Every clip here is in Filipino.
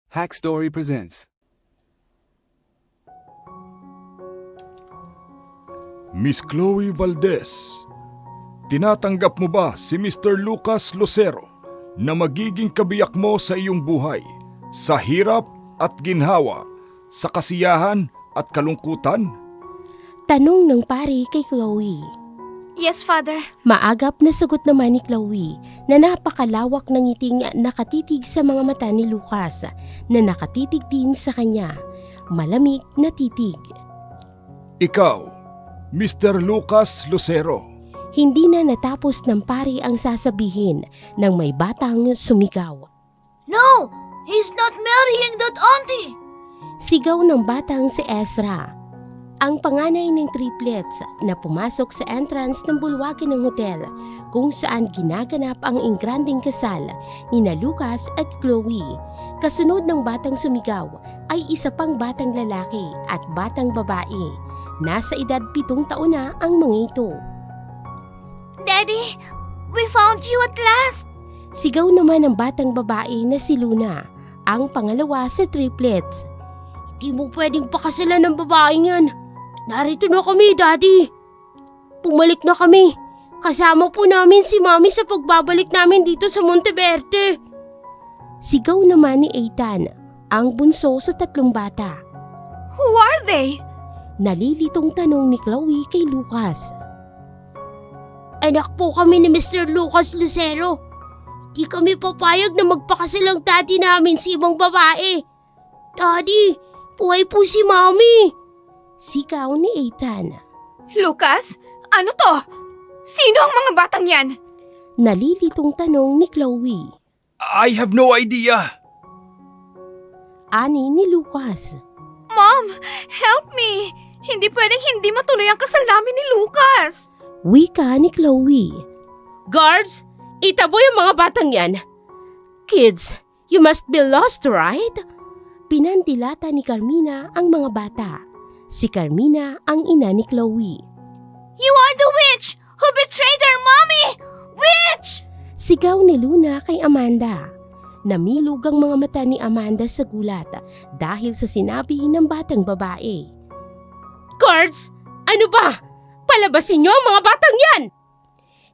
Hack Story presents. Miss Chloe Valdez, tinatanggap mo ba si Mr. Lucas Lucero na magiging kabiyak mo sa iyong buhay, sa hirap at ginhawa, sa kasiyahan at kalungkutan? Tanong ng pari kay Chloe. Yes, Father. Maagap na sagot naman ni Chloe na napakalawak ng ngiting nakatitig sa mga mata ni Lucas na nakatitig din sa kanya. Malamig na titig. Ikaw, Mr. Lucas Lucero. Hindi na natapos ng pari ang sasabihin ng may batang sumigaw. No! He's not marrying that auntie! Sigaw ng batang si Ezra. Ang panganay ng triplets na pumasok sa entrance ng bulwagan ng hotel kung saan ginaganap ang ingranding kasal ni na Lucas at Chloe. Kasunod ng batang sumigaw ay isa pang batang lalaki at batang babae. Nasa edad 7 taon na ang mga ito. Daddy, we found you at last! Sigaw naman ng batang babae na si Luna, ang pangalawa sa triplets. Di mo pwedeng pakasalan ng babaeng yan. Narito na kami, Daddy. Pumalik na kami. Kasama po namin si Mami sa pagbabalik namin dito sa Monteverde. Sigaw naman ni Ethan, ang bunso sa 3 bata. Who are they? Nalilitong tanong ni Chloe kay Lucas. Anak po kami ni Mr. Lucas Lucero. Di kami papayag na magpakasal ang daddy namin sa ibang babae. Daddy, buhay po si Mami. Sigaw ni Ethan. Lucas? Ano to? Sino ang mga batang yan? Nalilitong tanong ni Chloe. I have no idea. Ani ni Lucas. Mom, help me! Hindi pwedeng hindi matuloy ang kasal namin ni Lucas! Wika ni Chloe. Guards, itabo yung mga batang yan. Kids, you must be lost, right? Pinandilata ni Carmina ang mga bata. Si Carmina ang ina ni Chloe. You are the witch who betrayed our mommy! Witch! Sigaw ni Luna kay Amanda. Namilog ang mga mata ni Amanda sa gulat dahil sa sinabi ng batang babae. Guards, ano ba? Palabasin niyo ang mga batang yan!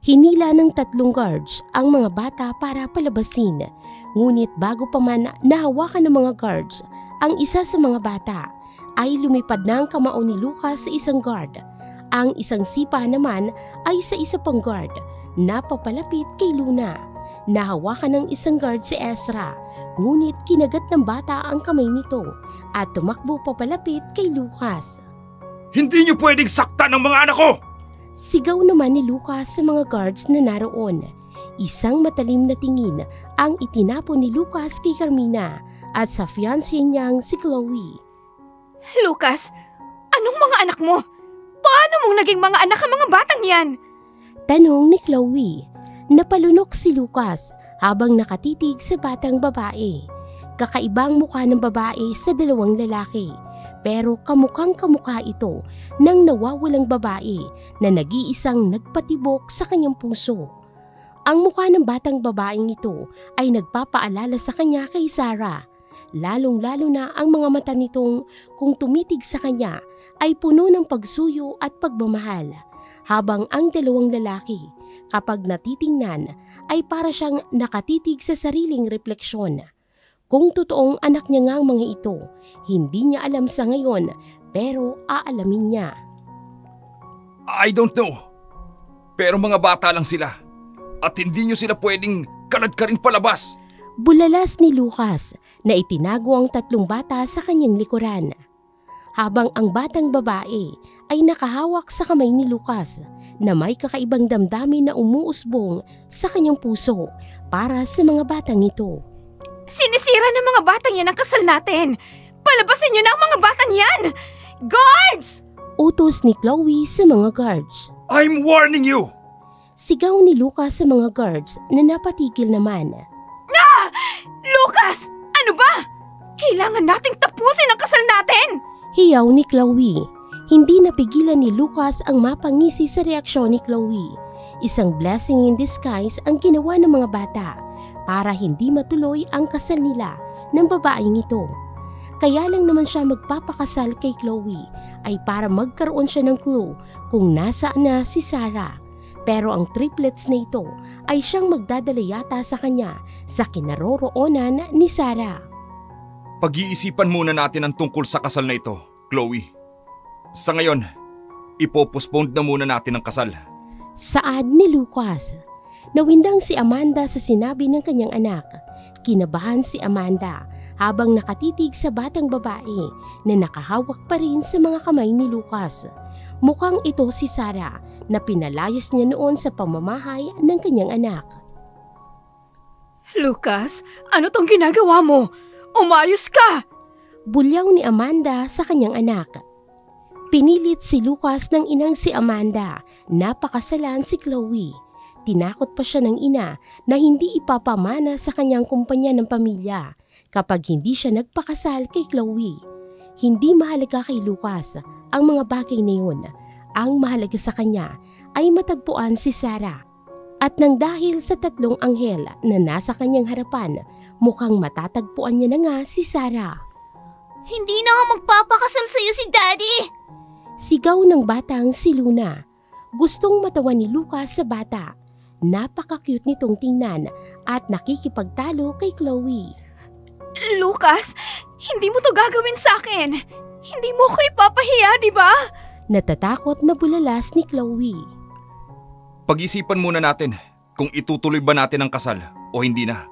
Hinila ng 3 guards ang mga bata para palabasin. Ngunit bago pa man nahawakan ng mga guards ang isa sa mga bata, ay lumipad na ang kamao ni Lucas sa isang guard. Ang isang sipa naman ay sa isa pang guard na papalapit kay Luna. Nahawakan ng isang guard si Ezra, ngunit kinagat ng bata ang kamay nito at tumakbo papalapit kay Lucas. Hindi niyo pwedeng saktan ang mga anak ko! Sigaw naman ni Lucas sa mga guards na naroon. Isang matalim na tingin ang itinapon ni Lucas kay Carmina at sa fiancé niyang si Chloe. Lucas, anong mga anak mo? Paano mong naging mga anak ang mga batang yan? Tanong ni Chloe. Napalunok si Lucas habang nakatitig sa batang babae. Kakaibang mukha ng babae sa 2 lalaki, pero kamukhang kamukha ito ng nawawalang babae na nag-iisang nagpatibok sa kanyang puso. Ang mukha ng batang babaeng ito ay nagpapaalala sa kanya kay Sarah. Lalong-lalo na ang mga mata nitong kung tumitig sa kanya ay puno ng pagsuyo at pagmamahal. Habang ang 2 lalaki, kapag natitingnan, ay para siyang nakatitig sa sariling refleksyon. Kung totoong anak niya nga ang mga ito, hindi niya alam sa ngayon, pero aalamin niya. I don't know. Pero mga bata lang sila. At hindi niyo sila pwedeng kalad-karing palabas. Bulalas ni Lucas na itinago ang 3 bata sa kanyang likuran. Habang ang batang babae ay nakahawak sa kamay ni Lucas na may kakaibang damdamin na umuusbong sa kanyang puso para sa mga batang ito. Sinisira ng mga batang yan ang kasal natin! Palabasin niyo na ang mga batang yan! Guards! Utos ni Chloe sa mga guards. I'm warning you! Sigaw ni Lucas sa mga guards na napatigil naman. Lucas! Ano ba? Kailangan nating tapusin ang kasal natin! Hiyaw ni Chloe. Hindi napigilan ni Lucas ang mapangisi sa reaksyon ni Chloe. Isang blessing in disguise ang ginawa ng mga bata para hindi matuloy ang kasal nila ng babaeng ito. Kaya lang naman siya magpapakasal kay Chloe ay para magkaroon siya ng clue kung nasaan na si Sarah. Pero ang triplets na ito ay siyang magdadala yata sa kanya sa kinaroroonan ni Sarah. Pag-iisipan muna natin ang tungkol sa kasal na ito, Chloe. Sa ngayon, ipopostpone na muna natin ang kasal. Saad ni Lucas. Nawindang si Amanda sa sinabi ng kanyang anak. Kinabahan si Amanda habang nakatitig sa batang babae na nakahawak pa rin sa mga kamay ni Lucas. Mukhang ito si Sarah na pinalayas niya noon sa pamamahay ng kanyang anak. Lucas, ano tong ginagawa mo? Umayos ka! Bulyaw ni Amanda sa kanyang anak. Pinilit si Lucas ng inang si Amanda na pakasalan si Chloe. Tinakot pa siya ng ina na hindi ipapamana sa kanyang kumpanya ng pamilya kapag hindi siya nagpakasal kay Chloe. Hindi mahalaga kay Lucas ang mga bagay na yun. Ang mahalaga sa kanya ay matagpuan si Sarah. At nang dahil sa tatlong anghel na nasa kanyang harapan, mukhang matatagpuan niya na nga si Sarah. Hindi na nga magpapakasal sa'yo si Daddy! Sigaw ng batang si Luna. Gustong matawa ni Lucas sa bata. Napaka-cute nitong tingnan at nakikipagtalo kay Chloe. Lucas, hindi mo to gagawin sa akin! Hindi mo ko ipapahiya, di ba? Natatakot na bulalas ni Chloe. Pag-isipan muna natin kung itutuloy ba natin ang kasal o hindi na.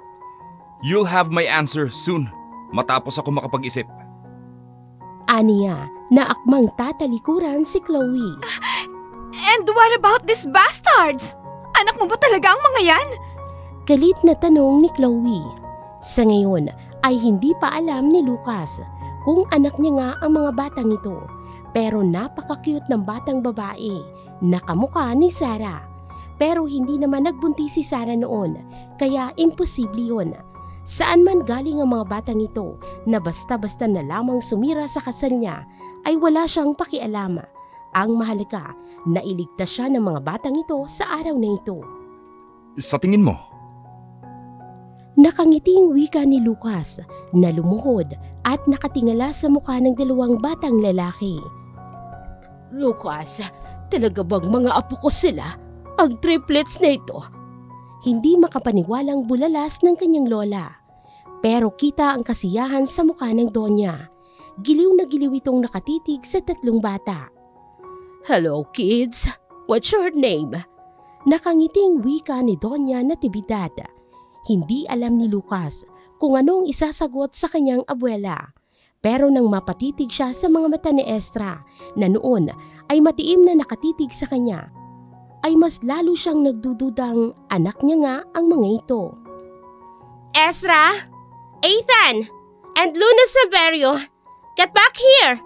You'll have my answer soon matapos ako makapag-isip. Aniya na akmang tatalikuran si Chloe. And what about these bastards? Anak mo ba talaga ang mga yan? Galit na tanong ni Chloe. Sa ngayon ay hindi pa alam ni Lucas kung anak niya nga ang mga batang ito. Pero napaka-cute ng batang babae na kamukha ni Sarah. Pero hindi naman nagbuntis si Sarah noon, kaya imposible yun. Saan man galing ang mga batang ito na basta-basta na lamang sumira sa kasal niya ay wala siyang pakialam. Ang mahalaga, nailigtas siya ng mga batang ito sa araw na ito. Sa tingin mo? Nakangiting wika ni Lucas na lumuhod at nakatingala sa mukha ng dalawang batang lalaki. Lucas, talaga bang mga apo ko sila? Ang triplets na ito. Hindi makapaniwalang bulalas ng kanyang lola. Pero kita ang kasiyahan sa mukha ng Donya. Giliw na giliw itong nakatitig sa tatlong bata. Hello kids, what's your name? Nakangiting wika ni Donya Natividad. Hindi alam ni Lucas kung anong isasagot sa kanyang abuela. Pero nang mapatitig siya sa mga mata ni Estra na noon ay matiim na nakatitig sa kanya, ay mas lalo siyang nagdududang anak niya nga ang mga ito. Ezra, Ethan, and Luna Silverio, get back here!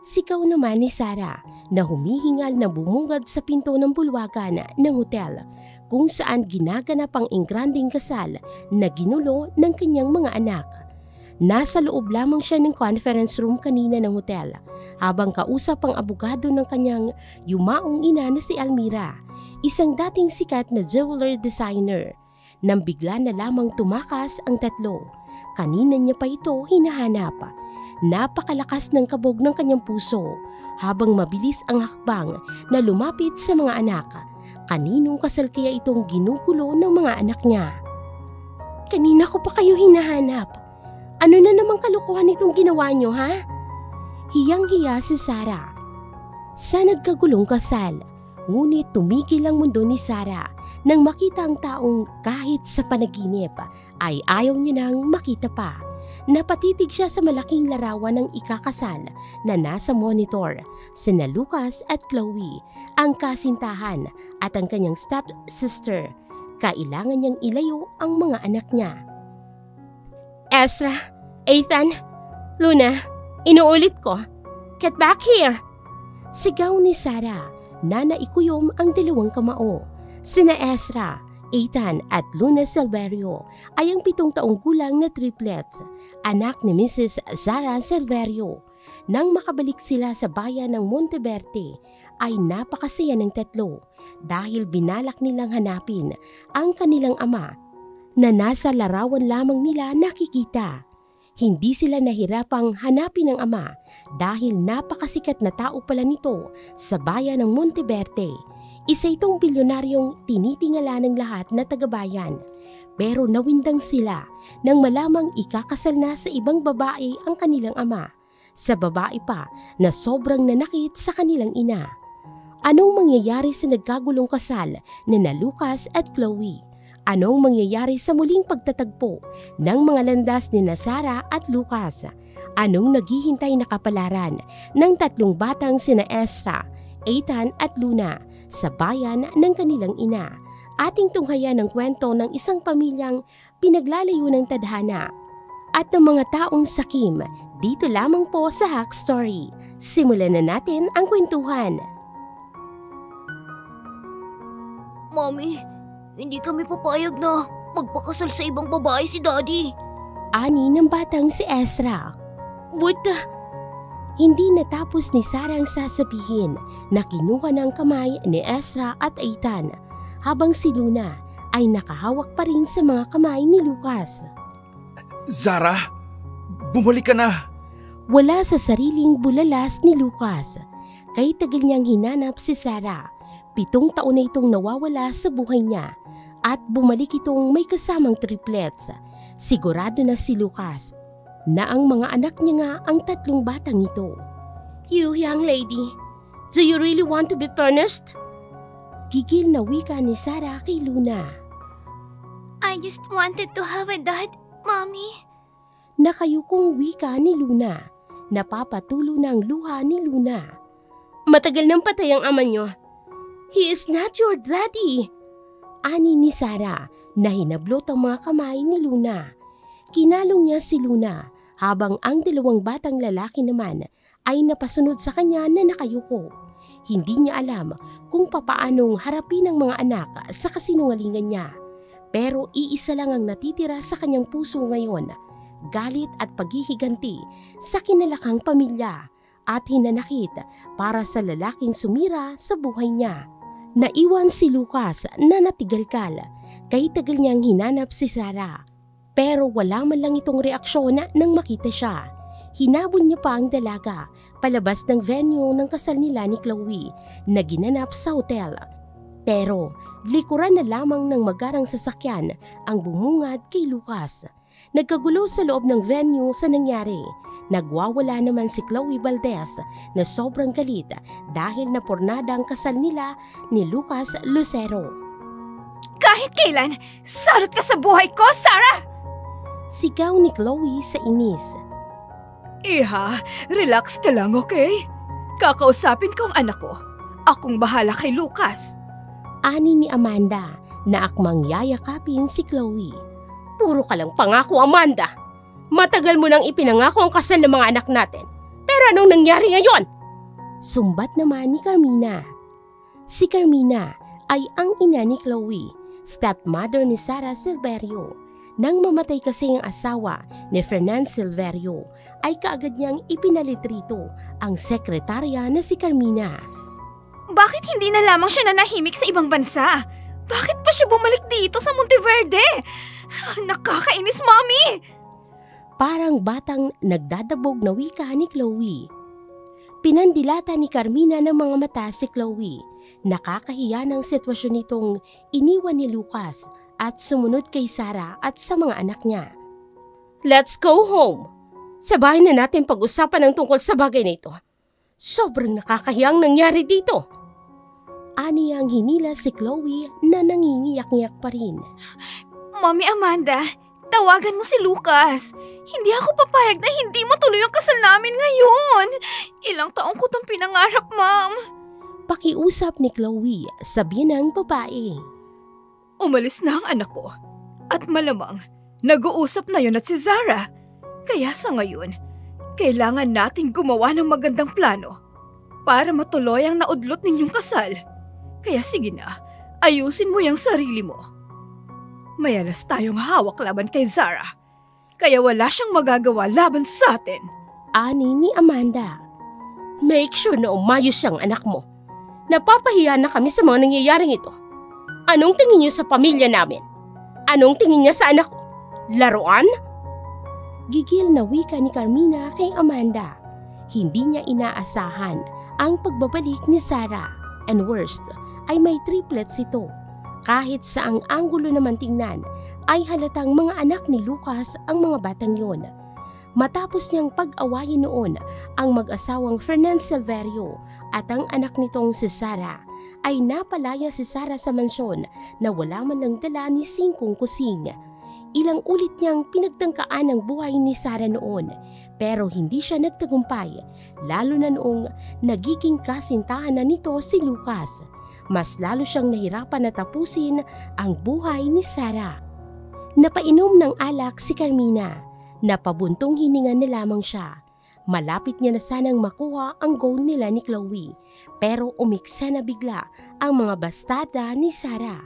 Sigaw naman ni Sarah na humihingal na bumungad sa pinto ng bulwagan ng hotel kung saan ginaganap ang ingranding kasal na ginulo ng kanyang mga anak. Nasa loob lamang siya ng conference room kanina ng hotel habang kausap ang abogado ng kanyang yumaong ina na si Almira, isang dating sikat na jeweler designer. Nang bigla na lamang tumakas ang tatlo, kanina niya pa ito hinahanap. Napakalakas ng kabog ng kanyang puso habang mabilis ang hakbang na lumapit sa mga anak. Kaninong kasal kaya itong ginugulo ng mga anak niya? Kanina ko pa kayo hinahanap. Ano na namang kalukuhan itong ginawa niyo, ha? Hiyang-hiya si Sarah. Sa nagkagulong kasal, ngunit tumigil ang mundo ni Sarah nang makita ang taong kahit sa panaginip ay ayaw niya nang makita pa. Napatitig siya sa malaking larawan ng ikakasal na nasa monitor, sina Lucas at Chloe, ang kasintahan at ang kanyang step-sister. Kailangan niyang ilayo ang mga anak niya. Ezra, Ethan, Luna, inuulit ko, get back here! Sigaw ni Sarah na naikuyom ang dalawang kamao. Sina Ezra, Ethan at Luna Silverio ay ang 7 taong gulang na triplets, anak ni Mrs. Zara Silverio. Nang makabalik sila sa bayan ng Monteverde ay napakasaya ng tatlo dahil binalak nilang hanapin ang kanilang ama na nasa larawan lamang nila nakikita. Hindi sila nahirapang hanapin ang ama dahil napakasikat na tao pala nito sa bayan ng Monteverde. Isa itong bilyonaryong tinitingala ng lahat na tagabayan. Pero nawindang sila nang malamang ikakasal na sa ibang babae ang kanilang ama. Sa babae pa na sobrang nanakit sa kanilang ina. Anong mangyayari sa nagkagulong kasal na Lucas at Chloe? Anong mangyayari sa muling pagtatagpo ng mga landas ni Sarah at Lucas? Anong naghihintay na kapalaran ng tatlong batang sina Ezra, Ethan at Luna sa bayan ng kanilang ina? Ating tunghayan ng kwento ng isang pamilyang pinaglalayo ng tadhana at ng mga taong sakim dito lamang po sa Hack Story. Simulan na natin ang kwentuhan. Mommy, hindi kami papayag na magpakasal sa ibang babae si Daddy. Ani ng batang si Ezra. Buta! Hindi natapos ni Sarah ang sasabihin na kinuha ng kamay ni Ezra at Ethan habang si Luna ay nakahawak pa rin sa mga kamay ni Lucas. Zara, bumalik ka na. Wala sa sariling bulalas ni Lucas. Kay tagal niyang hinanap si Sarah. 7 taon na itong nawawala sa buhay niya at bumalik itong may kasamang triplets. Sigurado na si Lucas na ang mga anak niya nga ang 3 batang ito. You young lady, do you really want to be punished? Gigil na wika ni Sarah kay Luna. I just wanted to have a dad, Mommy. Nakayukong wika ni Luna. Napapatulo na ang luha ni Luna. Matagal nang patay ang ama niyo. He is not your daddy. Ani ni Sarah na hinablot ang mga kamay ni Luna. Kinalong niya si Luna habang ang 2 batang lalaki naman ay napasunod sa kanya na nakayuko. Hindi niya alam kung papaanong harapin ang mga anak sa kasinungalingan niya. Pero iisa lang ang natitira sa kanyang puso ngayon, galit at paghihiganti sa kinalakang pamilya at hinanakit para sa lalaking sumira sa buhay niya. Naiwan si Lucas na natigalkal kay tagal niyang hinanap si Sarah. Pero wala man lang itong reaksyon nang makita siya. Hinabol niya pa ang dalaga palabas ng venue ng kasal nila ni Chloe na ginanap sa hotel. Pero likuran na lamang ng magarang sasakyan ang bumungad kay Lucas. Nagkagulo sa loob ng venue sa nangyari. Nagwawala naman si Chloe Valdez na sobrang galit dahil napornada ang kasal nila ni Lucas Lucero. Kahit kailan, sarot ka sa buhay ko, Sarah! Sigaw ni Chloe sa inis. Iha, relax ka lang, okay? Kakausapin ko ang anak ko. Akong bahala kay Lucas. Ani ni Amanda na akmang yayakapin si Chloe. Puro ka lang pangako, Amanda. Matagal mo nang ipinangako ang kasal ng mga anak natin. Pero anong nangyari ngayon? Sumbat naman ni Carmina. Si Carmina ay ang ina ni Chloe, stepmother ni Sarah Silverio. Nang mamatay kasi ang asawa ni Fernan Silverio, ay kaagad niyang ipinalitrito ang sekretarya na si Carmina. Bakit hindi na lamang siya nanahimik sa ibang bansa? Bakit pa siya bumalik dito sa Monteverde? Nakakainis, Mommy! Parang batang nagdadabog na wika ni Chloe. Pinandilata ni Carmina ng mga mata si Chloe. Nakakahiya ng sitwasyon nitong iniwan ni Lucas at sumunod kay Sarah at sa mga anak niya. Let's go home! Sa bahay na natin pag-usapan ang tungkol sa bagay na ito. Sobrang nakakahiyang nangyari dito. Ani ang hinila si Chloe na nangingiyak-ngiyak pa rin. Mommy Amanda, tawagan mo si Lucas. Hindi ako papayag na hindi mo tuloy ang kasal namin ngayon. Ilang taong ko itong pinangarap, Ma'am. Pakiusap ni Chloe sa binang babae. Umalis na ang anak ko. At malamang, nag-uusap na yun at si Zara. Kaya sa ngayon, kailangan nating gumawa ng magandang plano para matuloy ang naudlot ninyong kasal. Kaya sige na, ayusin mo yung sarili mo. May alas tayong hawak laban kay Zara, kaya wala siyang magagawa laban sa atin. Ani ni Amanda. Make sure na umayos siyang anak mo. Napapahiya na kami sa mga nangyayaring ito. Anong tingin niyo sa pamilya namin? Anong tingin niya sa anak ko? Laruan? Gigil na wika ni Carmina kay Amanda. Hindi niya inaasahan ang pagbabalik ni Sarah. And worst, ay may triplets ito. Kahit sa ang anggulo naman tingnan, ay halatang mga anak ni Lucas ang mga batang yon. Matapos niyang pag-awayin noon ang mag-asawang Fernan Silverio at ang anak nitong si Sarah, ay napalaya si Sarah sa mansyon na wala man lang dala ni Singkong kusing. Ilang ulit niyang pinagtangkaan ang buhay ni Sarah noon, pero hindi siya nagtagumpay, lalo na noong nagiging kasintahan na nito si Lucas. Mas lalo siyang nahirapan na tapusin ang buhay ni Sarah. Napainom ng alak si Carmina. Napabuntong hininga na lamang siya. Malapit niya na sanang makuha ang goal nila ni Chloe, pero umiksa na bigla ang mga bastada ni Sarah.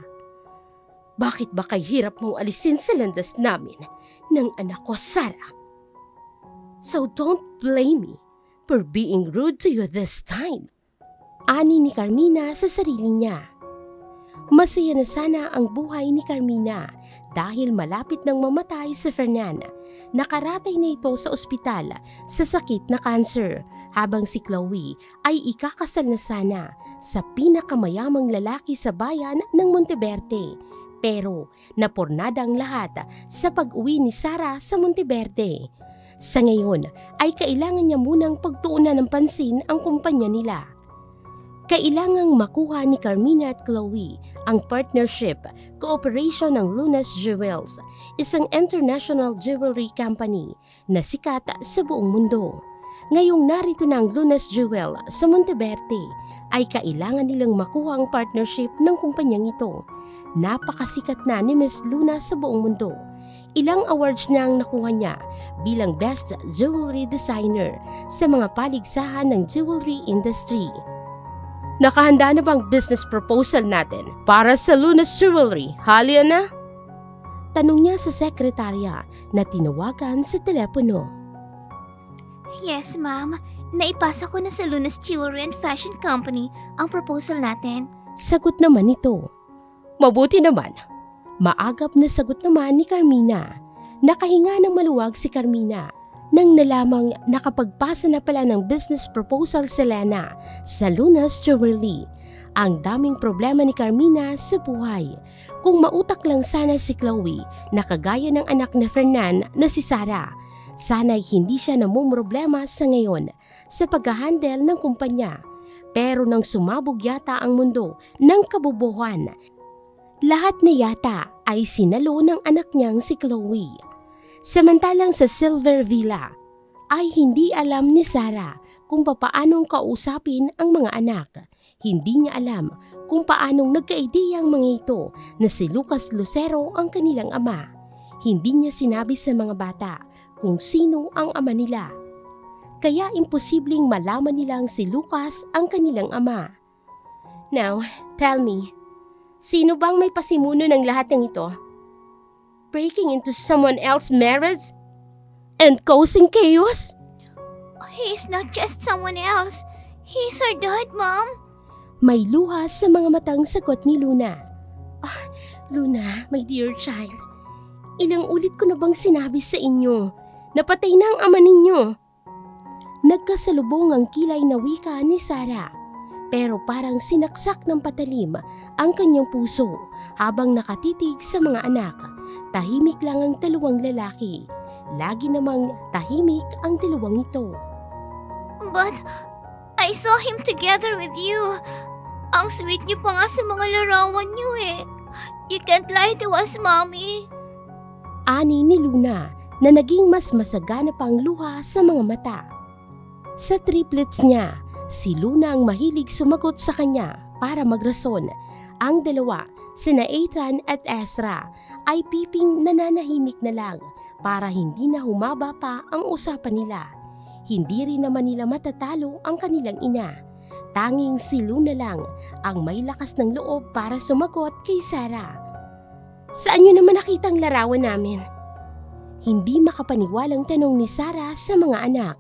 Bakit ba kay hirap mong alisin sa landas namin ng anak ko, Sarah? So don't blame me for being rude to you this time. Ani ni Carmina sa sarili niya. Masaya na sana ang buhay ni Carmina dahil malapit nang mamatay si Fernan. Nakaratay na ito sa ospital sa sakit na cancer, habang si Chloe ay ikakasal na sana sa pinakamayamang lalaki sa bayan ng Monteverde. Pero napornada ang lahat sa pag-uwi ni Sarah sa Monteverde. Sa ngayon ay kailangan niya munang pagtuunan ng pansin ang kumpanya nila. Kailangang makuha ni Carmina at Chloe ang partnership cooperation ng Lunas Jewels, isang international jewelry company na sikat sa buong mundo. Ngayong narito na ang Lunas Jewel sa Monteverde, ay kailangan nilang makuha ang partnership ng kumpanyang ito. Napakasikat na ni Miss Luna sa buong mundo. Ilang awards na ang nakuha niya bilang Best Jewelry Designer sa mga paligsahan ng jewelry industry. Nakahanda na bang business proposal natin para sa Lunas Jewelry? Halya na? Tanong niya sa sekretarya na tinawagan sa telepono. Yes, ma'am. Naipasa ko na sa Lunas Jewelry and Fashion Company ang proposal natin. Sagot naman ito. Mabuti naman. Maagap na sagot naman ni Carmina. Nakahinga ng maluwag si Carmina nang nalamang nakapagpasa na pala ng business proposal si Lena sa Lunas Jewelry. Ang daming problema ni Carmina sa buhay. Kung mautak lang sana si Chloe na kagaya ng anak na Fernan na si Sarah, sana'y hindi siya namumroblema sa ngayon sa pag-handle ng kumpanya. Pero nang sumabog yata ang mundo ng kabubuhan, lahat na yata ay sinalo ng anak niyang si Chloe. Samantalang sa Silver Villa ay hindi alam ni Sarah kung papaanong kausapin ang mga anak. Hindi niya alam kung paanong nagka-ideya ang mga ito na si Lucas Lucero ang kanilang ama. Hindi niya sinabi sa mga bata kung sino ang ama nila. Kaya imposibleng malaman nilang si Lucas ang kanilang ama. Now, tell me, sino bang may pasimuno ng lahat ng ito? Breaking into someone else's marriage and causing chaos? He is not just someone else. He is our dad, Mom. May luha sa mga matang sagot ni Luna. Luna, my dear child, ilang ulit ko na bang sinabi sa inyo, napatay na ang ama ninyo? Nagkasalubong ang kilay na wika ni Sarah, pero parang sinaksak ng patalim ang kanyang puso habang nakatitig sa mga anak. Tahimik lang ang dalawang lalaki. Lagi namang tahimik ang dalawang ito. But I saw him together with you. Ang sweet niyo pa nga sa mga larawan niyo eh. You can't lie to us, Mommy. Ani ni Luna na naging mas masagana pang luha sa mga mata. Sa triplets niya, si Luna ang mahilig sumagot sa kanya para magrason. Ang dalawa, sina Ethan at Ezra, ay piping nananahimik na lang para hindi na humaba pa ang usapan nila. Hindi rin naman nila matatalo ang kanilang ina. Tanging si Luna lang ang may lakas ng loob para sumagot kay Sarah. Saan niyo naman nakita ang larawan namin? Hindi makapaniwalang tanong ni Sarah sa mga anak.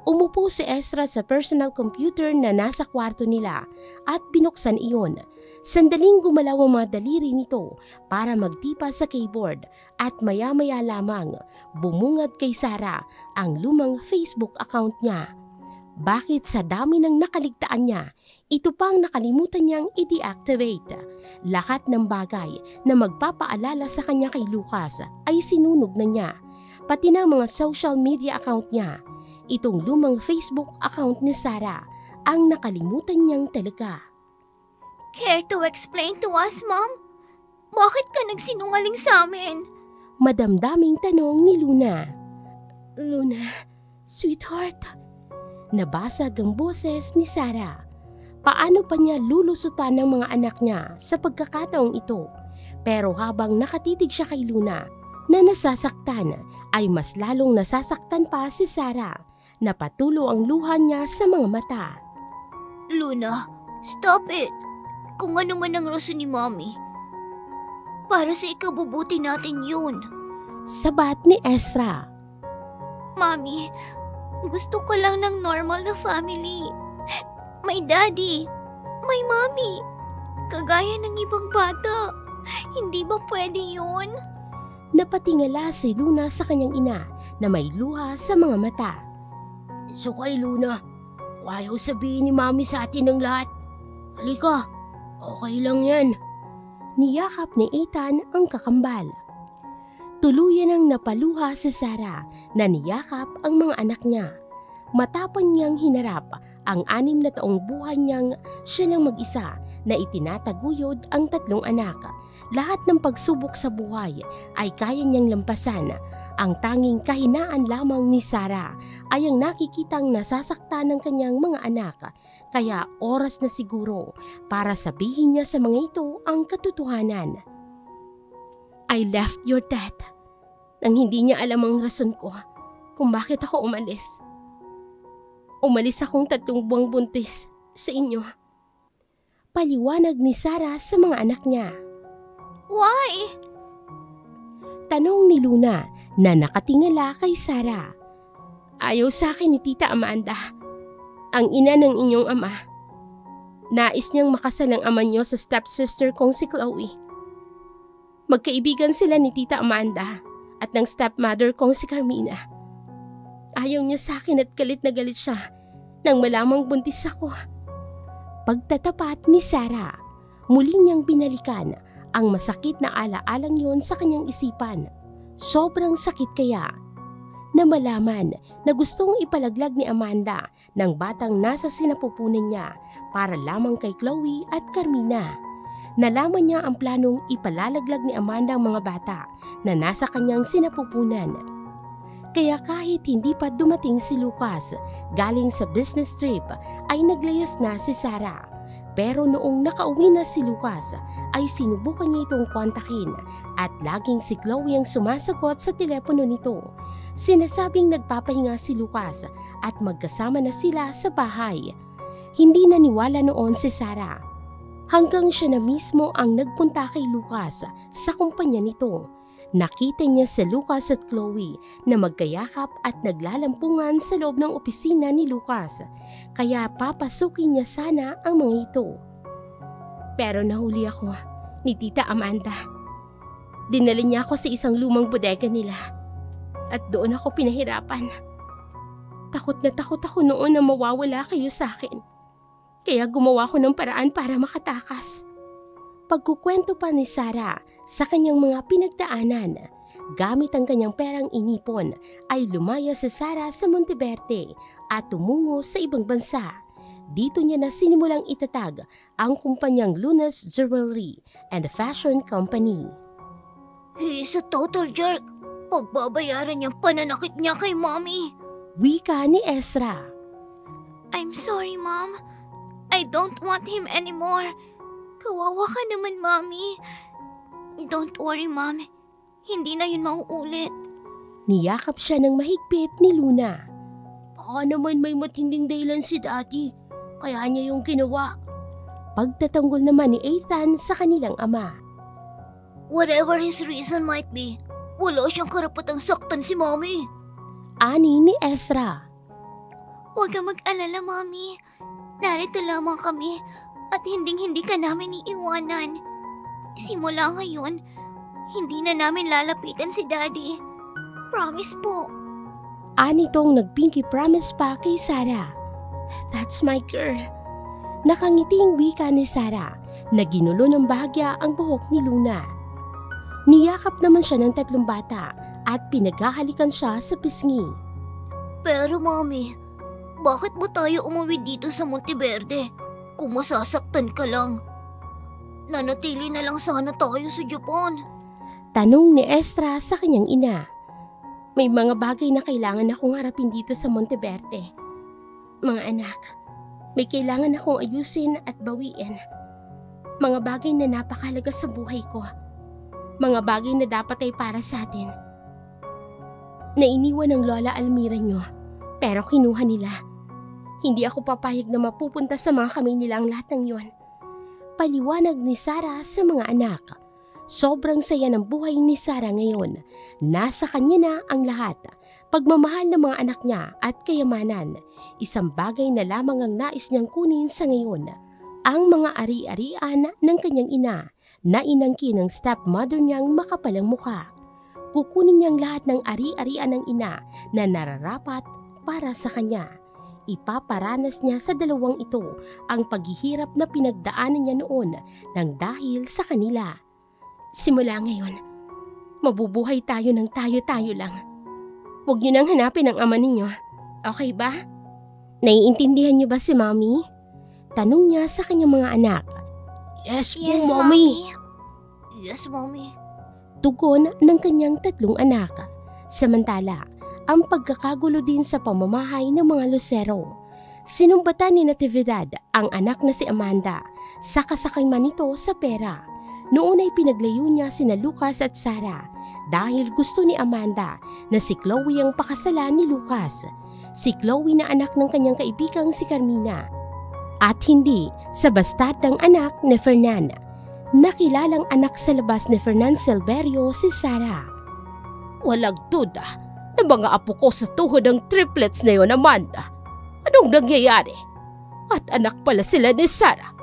Umupo si Ezra sa personal computer na nasa kwarto nila at binuksan iyon. Sandaling gumalaw ang mga daliri nito para magtipa sa keyboard at maya-maya lamang bumungad kay Sarah ang lumang Facebook account niya. Bakit sa dami ng nakaligtaan niya, ito pang nakalimutan niyang i-deactivate? Lahat ng bagay na magpapaalala sa kanya kay Lucas ay sinunog na niya, pati na mga social media account niya. Itong lumang Facebook account ni Sarah ang nakalimutan niyang talaga. Care to explain to us, Mom? Bakit ka nagsinungaling sa amin? Madamdaming tanong ni Luna. Luna, sweetheart. Nabasag ang boses ni Sarah. Paano pa niya lulusutan ng mga anak niya sa pagkakataong ito? Pero habang nakatitig siya kay Luna na nasasaktan, ay mas lalong nasasaktan pa si Sarah. Napatulo ang luha niya sa mga mata. Luna, stop it. Kung ano man ang rason ni Mommy, para sa ikabubuti natin yun. Sabat ni Ezra. Mommy, gusto ko lang ng normal na family. May daddy, may mommy. Kagaya ng ibang bata. Hindi ba pwede yun? Napatingala si Luna sa kanyang ina na may luha sa mga mata. So kay Luna, ayaw sabihin ni Mami sa atin ng lahat. Halika, okay lang yan. Niyakap ni Ethan ang kakambal. Tuluyan ang napaluha si Sarah na niyakap ang mga anak niya. Matapang niyang hinarap ang 6 na taong buhay niyang siya lang mag-isa na itinataguyod ang 3 anak. Lahat ng pagsubok sa buhay ay kaya niyang lampasan. Ang tanging kahinaan lamang ni Sarah ay ang nakikitang nasasaktan ng kanyang mga anak. Kaya oras na siguro para sabihin niya sa mga ito ang katotohanan. I left your dad nang hindi niya alam ang rason ko kung bakit ako umalis. Umalis akong 3 buwang buntis sa inyo. Paliwanag ni Sarah sa mga anak niya. Why? Tanong ni Luna na nakatingala kay Sarah. Ayaw sa akin ni Tita Amanda, ang ina ng inyong ama. Nais niyang makasal ang ama niyo sa stepsister kong si Chloe. Magkaibigan sila ni Tita Amanda at ng stepmother kong si Carmina. Ayaw niya sa akin at galit na galit siya nang malamang buntis ako. Pagtatapat ni Sarah, muli niyang binalikan ang masakit na alaalang yon sa kanyang isipan. Sobrang sakit kaya na malaman na gustong ipalaglag ni Amanda ng batang nasa sinapupunan niya para lamang kay Chloe at Carmina. Nalaman niya ang planong ipalalaglag ni Amanda ang mga bata na nasa kanyang sinapupunan. Kaya kahit hindi pa dumating si Lucas galing sa business trip ay naglayas na si Sarah. Pero noong nakauwi na si Lucas ay sinubukan niya itong kontakin at laging si Chloe ang sumasagot sa telepono nito. Sinasabing nagpapahinga si Lucas at magkasama na sila sa bahay. Hindi naniwala noon si Sarah. Hanggang siya na mismo ang nagpunta kay Lucas sa kumpanya nito. Nakita niya si Lucas at Chloe na magkayakap at naglalampungan sa loob ng opisina ni Lucas. Kaya papasukin niya sana ang mga ito. Pero nahuli ako ni Tita Amanda. Dinala niya ako sa isang lumang bodega nila at doon ako pinahirapan. Takot na takot ako noon na mawawala kayo sa akin. Kaya gumawa ko ng paraan para makatakas. Pagkukwento pa ni Sarah sa kanyang mga pinagdaanan, gamit ang kanyang perang inipon ay lumaya si Sarah sa Monteverde at tumungo sa ibang bansa. Dito niya na sinimulang itatag ang kumpanyang Luna's Jewelry and Fashion Company. He is a total jerk. Pagbabayaran niyang pananakit niya kay Mommy. Wika ni Ezra. I'm sorry, Mom. I don't want him anymore. Kawawa ka naman, Mommy. Don't worry, Mom. Hindi na yun mauulit. Niyakap siya ng mahigpit ni Luna. Baka naman may matinding dahilan si Daddy, kaya niya yung ginawa. Pagtatanggol naman ni Ethan sa kanilang ama. Whatever his reason might be, wala siyang karapatang saktan si Mommy. Ani ni Ezra. Huwag kang mag-alala, Mami. Narito lamang kami at hinding-hindi ka namin iiwanan. Simula ngayon, hindi na namin lalapitan si Daddy. Promise po. Anitong nagpinky promise pa kay Sarah. That's my girl. Nakangiting wika ni Sarah na ginulo ng bahagya ang buhok ni Luna. Niyakap naman siya ng 3 bata at pinaghahalikan siya sa pisngi. Pero Mami, bakit mo tayo umuwi dito sa Monteverde kung masasaktan ka lang? Nanatili na lang sana tayo sa Japan. Tanong ni Estra sa kanyang ina. May mga bagay na kailangan akong harapin dito sa Monteverde. Mga anak, may kailangan akong ayusin at bawiin. Mga bagay na napakahalaga sa buhay ko. Mga bagay na dapat ay para sa atin. Nainiwan ng Lola Almira nyo, pero kinuha nila. Hindi ako papayag na mapupunta sa mga kamay nila ang lahat ng yon. Paliwanag ni Sarah sa mga anak. Sobrang saya ng buhay ni Sarah ngayon. Nasa kanya na ang lahat. Pagmamahal ng mga anak niya at kayamanan. Isang bagay na lamang ang nais niyang kunin sa ngayon. Ang mga ari-arian ng kanyang ina na inangkin ng stepmother niyang makapalang mukha. Kukunin niyang lahat ng ari-arian ng ina na nararapat para sa kanya. Ipaparanas niya sa 2 ito ang paghihirap na pinagdaanan niya noon nang dahil sa kanila. Simula ngayon, mabubuhay tayo ng tayo-tayo lang. Huwag niyo nang hanapin ang ama ninyo. Okay ba? Naiintindihan niyo ba si Mommy? Tanong niya sa kanyang mga anak. Yes po, Yes, Mommy. Yes, Mommy. Tugon ng kanyang 3 anak. Samantala, ang pagkakagulo din sa pamamahay ng mga Lucero. Sinumbatan ni Natividad ang anak na si Amanda sa kasakayman nito sa pera. Noon ay pinaglayo niya sina Lucas at Sarah dahil gusto ni Amanda na si Chloe ang pakasalan ni Lucas. Si Chloe na anak ng kanyang kaibigang si Carmina. At hindi sa bastardang anak ni Fernan. Nakilalang anak sa labas ni Fernan Silverio si Sarah. Walang duda na mga apo ko sa tuhod ng triplets na yon, Amanda. Anong nangyayari? At anak pala sila ni Sarah.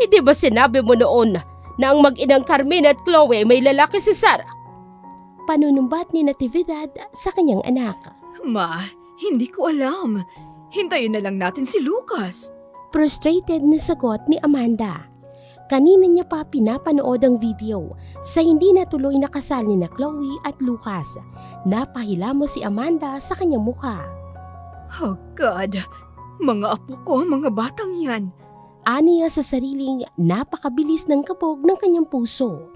Hindi ba sinabi mo noon na ang mag-inang Carmina at Chloe may lalaki si Sarah? Panunumbat ni Natividad sa kanyang anak. Ma, hindi ko alam. Hintayin na lang natin si Lucas. Frustrated na sagot ni Amanda. Kanina niya pa pinapanood ang video sa hindi natuloy na kasal ni na Chloe at Lucas. Napahilamo si Amanda sa kanyang mukha. Oh God, mga apo ko ang mga batang yan. Aniya sa sariling napakabilis ng kabog ng kanyang puso.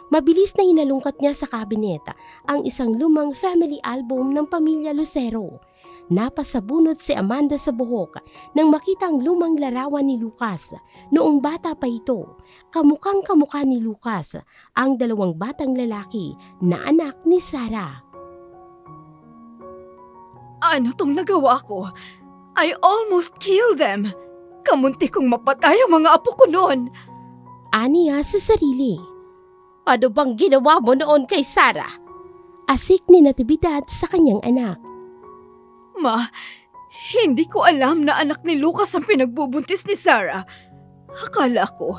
Mabilis na hinalungkat niya sa kabinet ang isang lumang family album ng pamilya Lucero. Napasabunot si Amanda sa buhok nang makita ang lumang larawan ni Lucas noong bata pa ito. Kamukhang kamukha ni Lucas ang 2 batang lalaki na anak ni Sarah. Ano tong nagawa ko? I almost killed them. Kamunti kong mapatay ang mga apo ko noon. Aniya sa sarili. Ano bang ginawa mo noon kay Sarah? Asik ni Natividad sa kanyang anak. Ma, hindi ko alam na anak ni Lucas ang pinagbubuntis ni Sarah. Akala ko,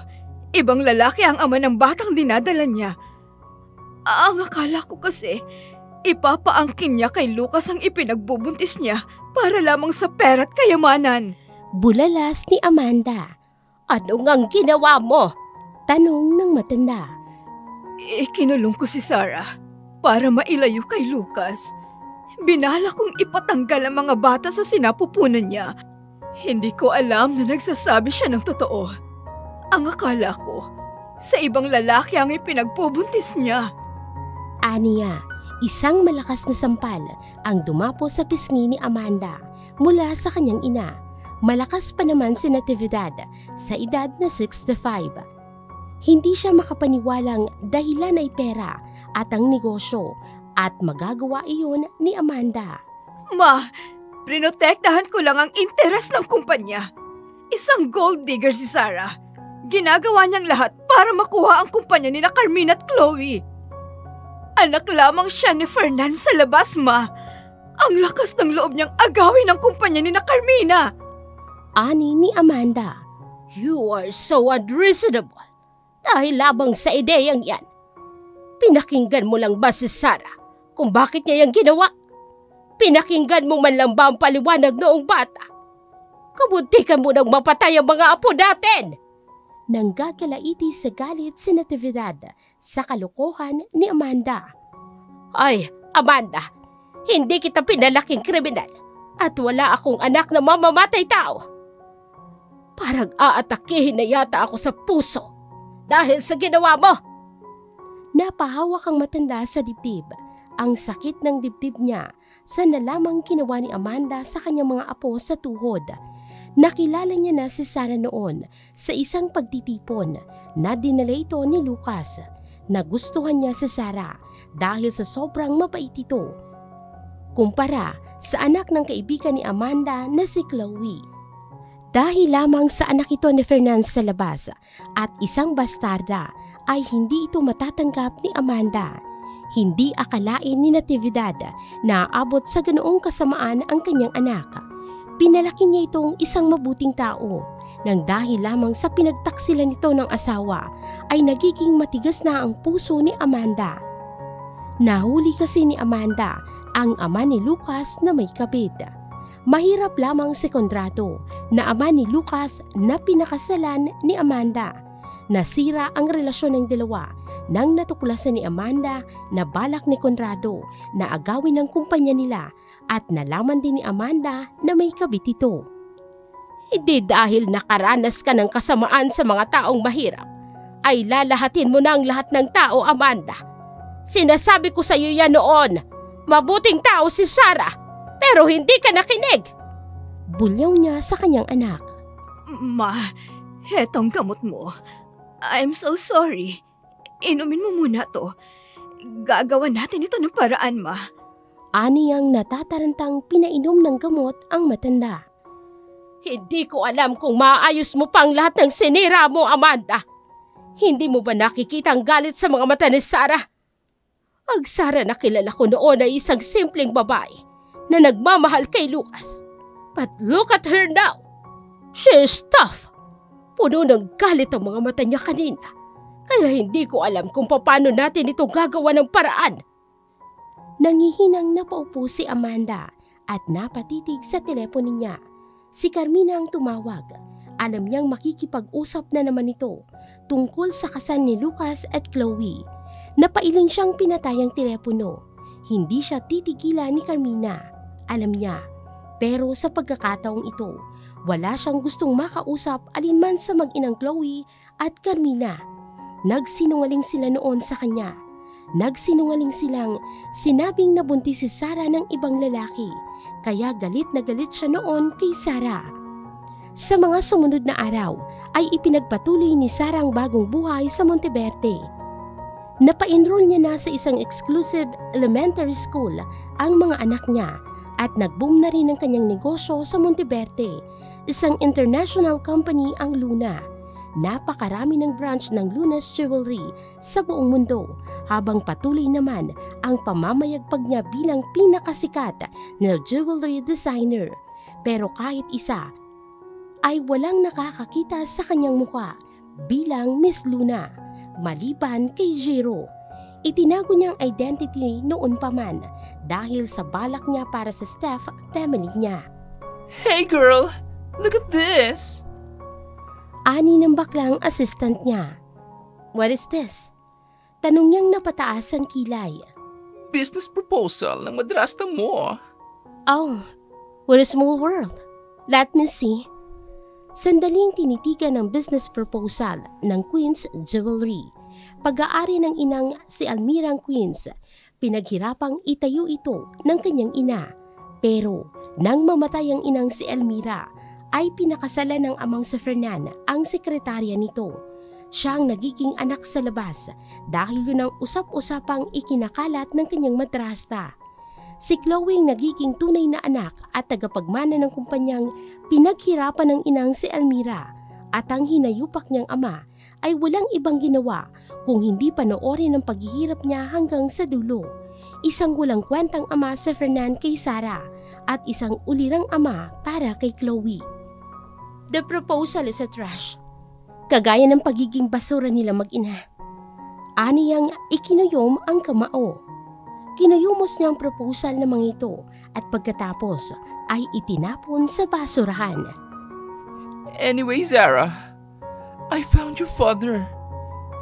ibang lalaki ang ama ng batang dinadala niya. Ang akala ko kasi, ipapaangkin niya kay Lucas ang ipinagbubuntis niya para lamang sa pera at kayamanan. Bulalas ni Amanda. Ano ngang ginawa mo? Tanong ng matanda. Ikinulong ko si Sarah para mailayo kay Lucas. Binala kong ipatanggal ang mga bata sa sinapupunan niya. Hindi ko alam na nagsasabi siya ng totoo. Ang akala ko, sa ibang lalaki ang ipinagbubuntis niya. Aniya, isang malakas na sampal ang dumapo sa pisngi ni Amanda mula sa kanyang ina. Malakas pa naman si Natividad sa edad na 65. Hindi siya makapaniwalang dahilan ay pera at ang negosyo at magagawa iyon ni Amanda. Ma, prinotektahan ko lang ang interes ng kumpanya. Isang gold digger si Sarah. Ginagawa niyang lahat para makuha ang kumpanya ni na Carmina at Chloe. Anak lamang siya ni Fernan sa labas, Ma. Ang lakas ng loob niyang agawin ang kumpanya ni na Carmina. Ani ni Amanda. You are so unreasonable. Dahil labang sa ideyang yan. Pinakinggan mo lang ba si Sarah kung bakit niya yung ginawa? Pinakinggan mo man lang ba ang paliwanag noong bata? Kabuntikan mo nang mapatay ang mga apo natin! Nang gagalaiti sa galit si Natividad sa kalokohan ni Amanda. Ay, Amanda, hindi kita pinalaking kriminal at wala akong anak na mamamatay tao. Parang aatakihin na yata ako sa puso dahil sa ginawa mo. Napahawak ang matanda sa dibdib. Ang sakit ng dibdib niya sa nalamang ginawa ni Amanda sa kanyang mga apo sa tuhod. Nakilala niya na si Sarah noon sa isang pagtitipon na dinala ito ni Lucas. Nagustuhan niya si Sarah dahil sa sobrang mabait ito. Kumpara sa anak ng kaibigan ni Amanda na si Chloe. Dahil lamang sa anak ito ni Fernand sa labas at isang bastarda ay hindi ito matatanggap ni Amanda. Hindi akalain ni Natividad na aabot sa ganoong kasamaan ang kanyang anak. Pinalaki niya itong isang mabuting tao nang dahil lamang sa pinagtaksilan nito ng asawa ay nagiging matigas na ang puso ni Amanda. Nahuli kasi ni Amanda ang ama ni Lucas na may kabit. Mahirap lamang si Conrado na ama ni Lucas na pinakasalan ni Amanda. Nasira ang relasyon ng dalawa nang natuklasan ni Amanda na balak ni Conrado na agawin ang kumpanya nila at nalaman din ni Amanda na may kabit ito. Hindi dahil nakaranas ka ng kasamaan sa mga taong mahirap, ay lalahatin mo na ang lahat ng tao, Amanda. Sinasabi ko sa iyo yan noon, mabuting tao si Sarah, pero hindi ka nakinig. Bulyaw niya sa kanyang anak. Ma, hetong gamot mo. I'm so sorry. Inumin mo muna to. Gagawa natin ito ng paraan, Ma. Ani ang natatarantang pinainom ng gamot ang matanda. Hindi ko alam kung maayos mo pang lahat ng sinira mo, Amanda. Hindi mo ba nakikita ang galit sa mga mata ni Sarah? Ang Sarah na kilala ko noon ay isang simpleng babae na nagmamahal kay Lucas. But look at her now. She is tough. Puno ng galit ang mga mata niya kanina. Kaya hindi ko alam kung paano natin ito gagawa ng paraan. Nangihinang napaupo si Amanda at napatitig sa telepono niya. Si Carmina ang tumawag. Alam niyang makikipag-usap na naman ito tungkol sa kasal ni Lucas at Chloe. Napailing siyang pinatay ang telepono. Hindi siya titigilan ni Carmina. Alam niya. Pero sa pagkakataong ito, wala siyang gustong makausap alinman sa mag-inang Chloe at Carmina. Nagsinungaling sila noon sa kanya. Nagsinungaling silang sinabing nabuntis si Sarah ng ibang lalaki, kaya galit na galit siya noon kay Sarah. Sa mga sumunod na araw ay ipinagpatuloy ni Sarah ang bagong buhay sa Monteverde. Napa-enroll niya na sa isang exclusive elementary school ang mga anak niya at nag-boom na rin ang kanyang negosyo sa Monteverde, isang international company ang Luna. Napakarami ng branch ng Luna's Jewelry sa buong mundo habang patuloy naman ang pamamayagpag niya bilang pinakasikat na jewelry designer. Pero kahit isa ay walang nakakakita sa kanyang mukha bilang Miss Luna maliban kay Jiro. Itinago niyang identity noon pa man dahil sa balak niya para sa staff family niya. Hey girl, look at this! Ani ng baklang assistant niya. What is this? Tanong niyang napataas ang kilay. Business proposal ng madrasta mo. Oh, what a small world. Let me see. Sandaling tinitigan ng business proposal ng Queen's Jewelry. Pag-aari ng inang si Almirang Queens, pinaghirapang itayo ito ng kanyang ina. Pero nang mamatay ang inang si Elmira, ay pinakasalan ng amang si Fernan ang sekretarya nito. Siya ang nagiging anak sa labas dahil yun ang usap-usapang ikinakalat ng kanyang madrasta. Si Chloe ang nagiging tunay na anak at tagapagmana ng kumpanyang pinaghirapan ng inang si Elmira at ang hinayupak niyang ama ay walang ibang ginawa kung hindi panoorin ang paghihirap niya hanggang sa dulo. isang walang kwentang ama si Fernan kay Sarah at isang ulirang ama para kay Chloe. The proposal is a trash. Kagaya ng pagiging basura nila mag-ina. Aniyang ikinuyom ang kamao. Kinuyumos niya ang proposal ng mga ito at pagkatapos ay itinapon sa basurahan. Anyway, Zara, I found your father.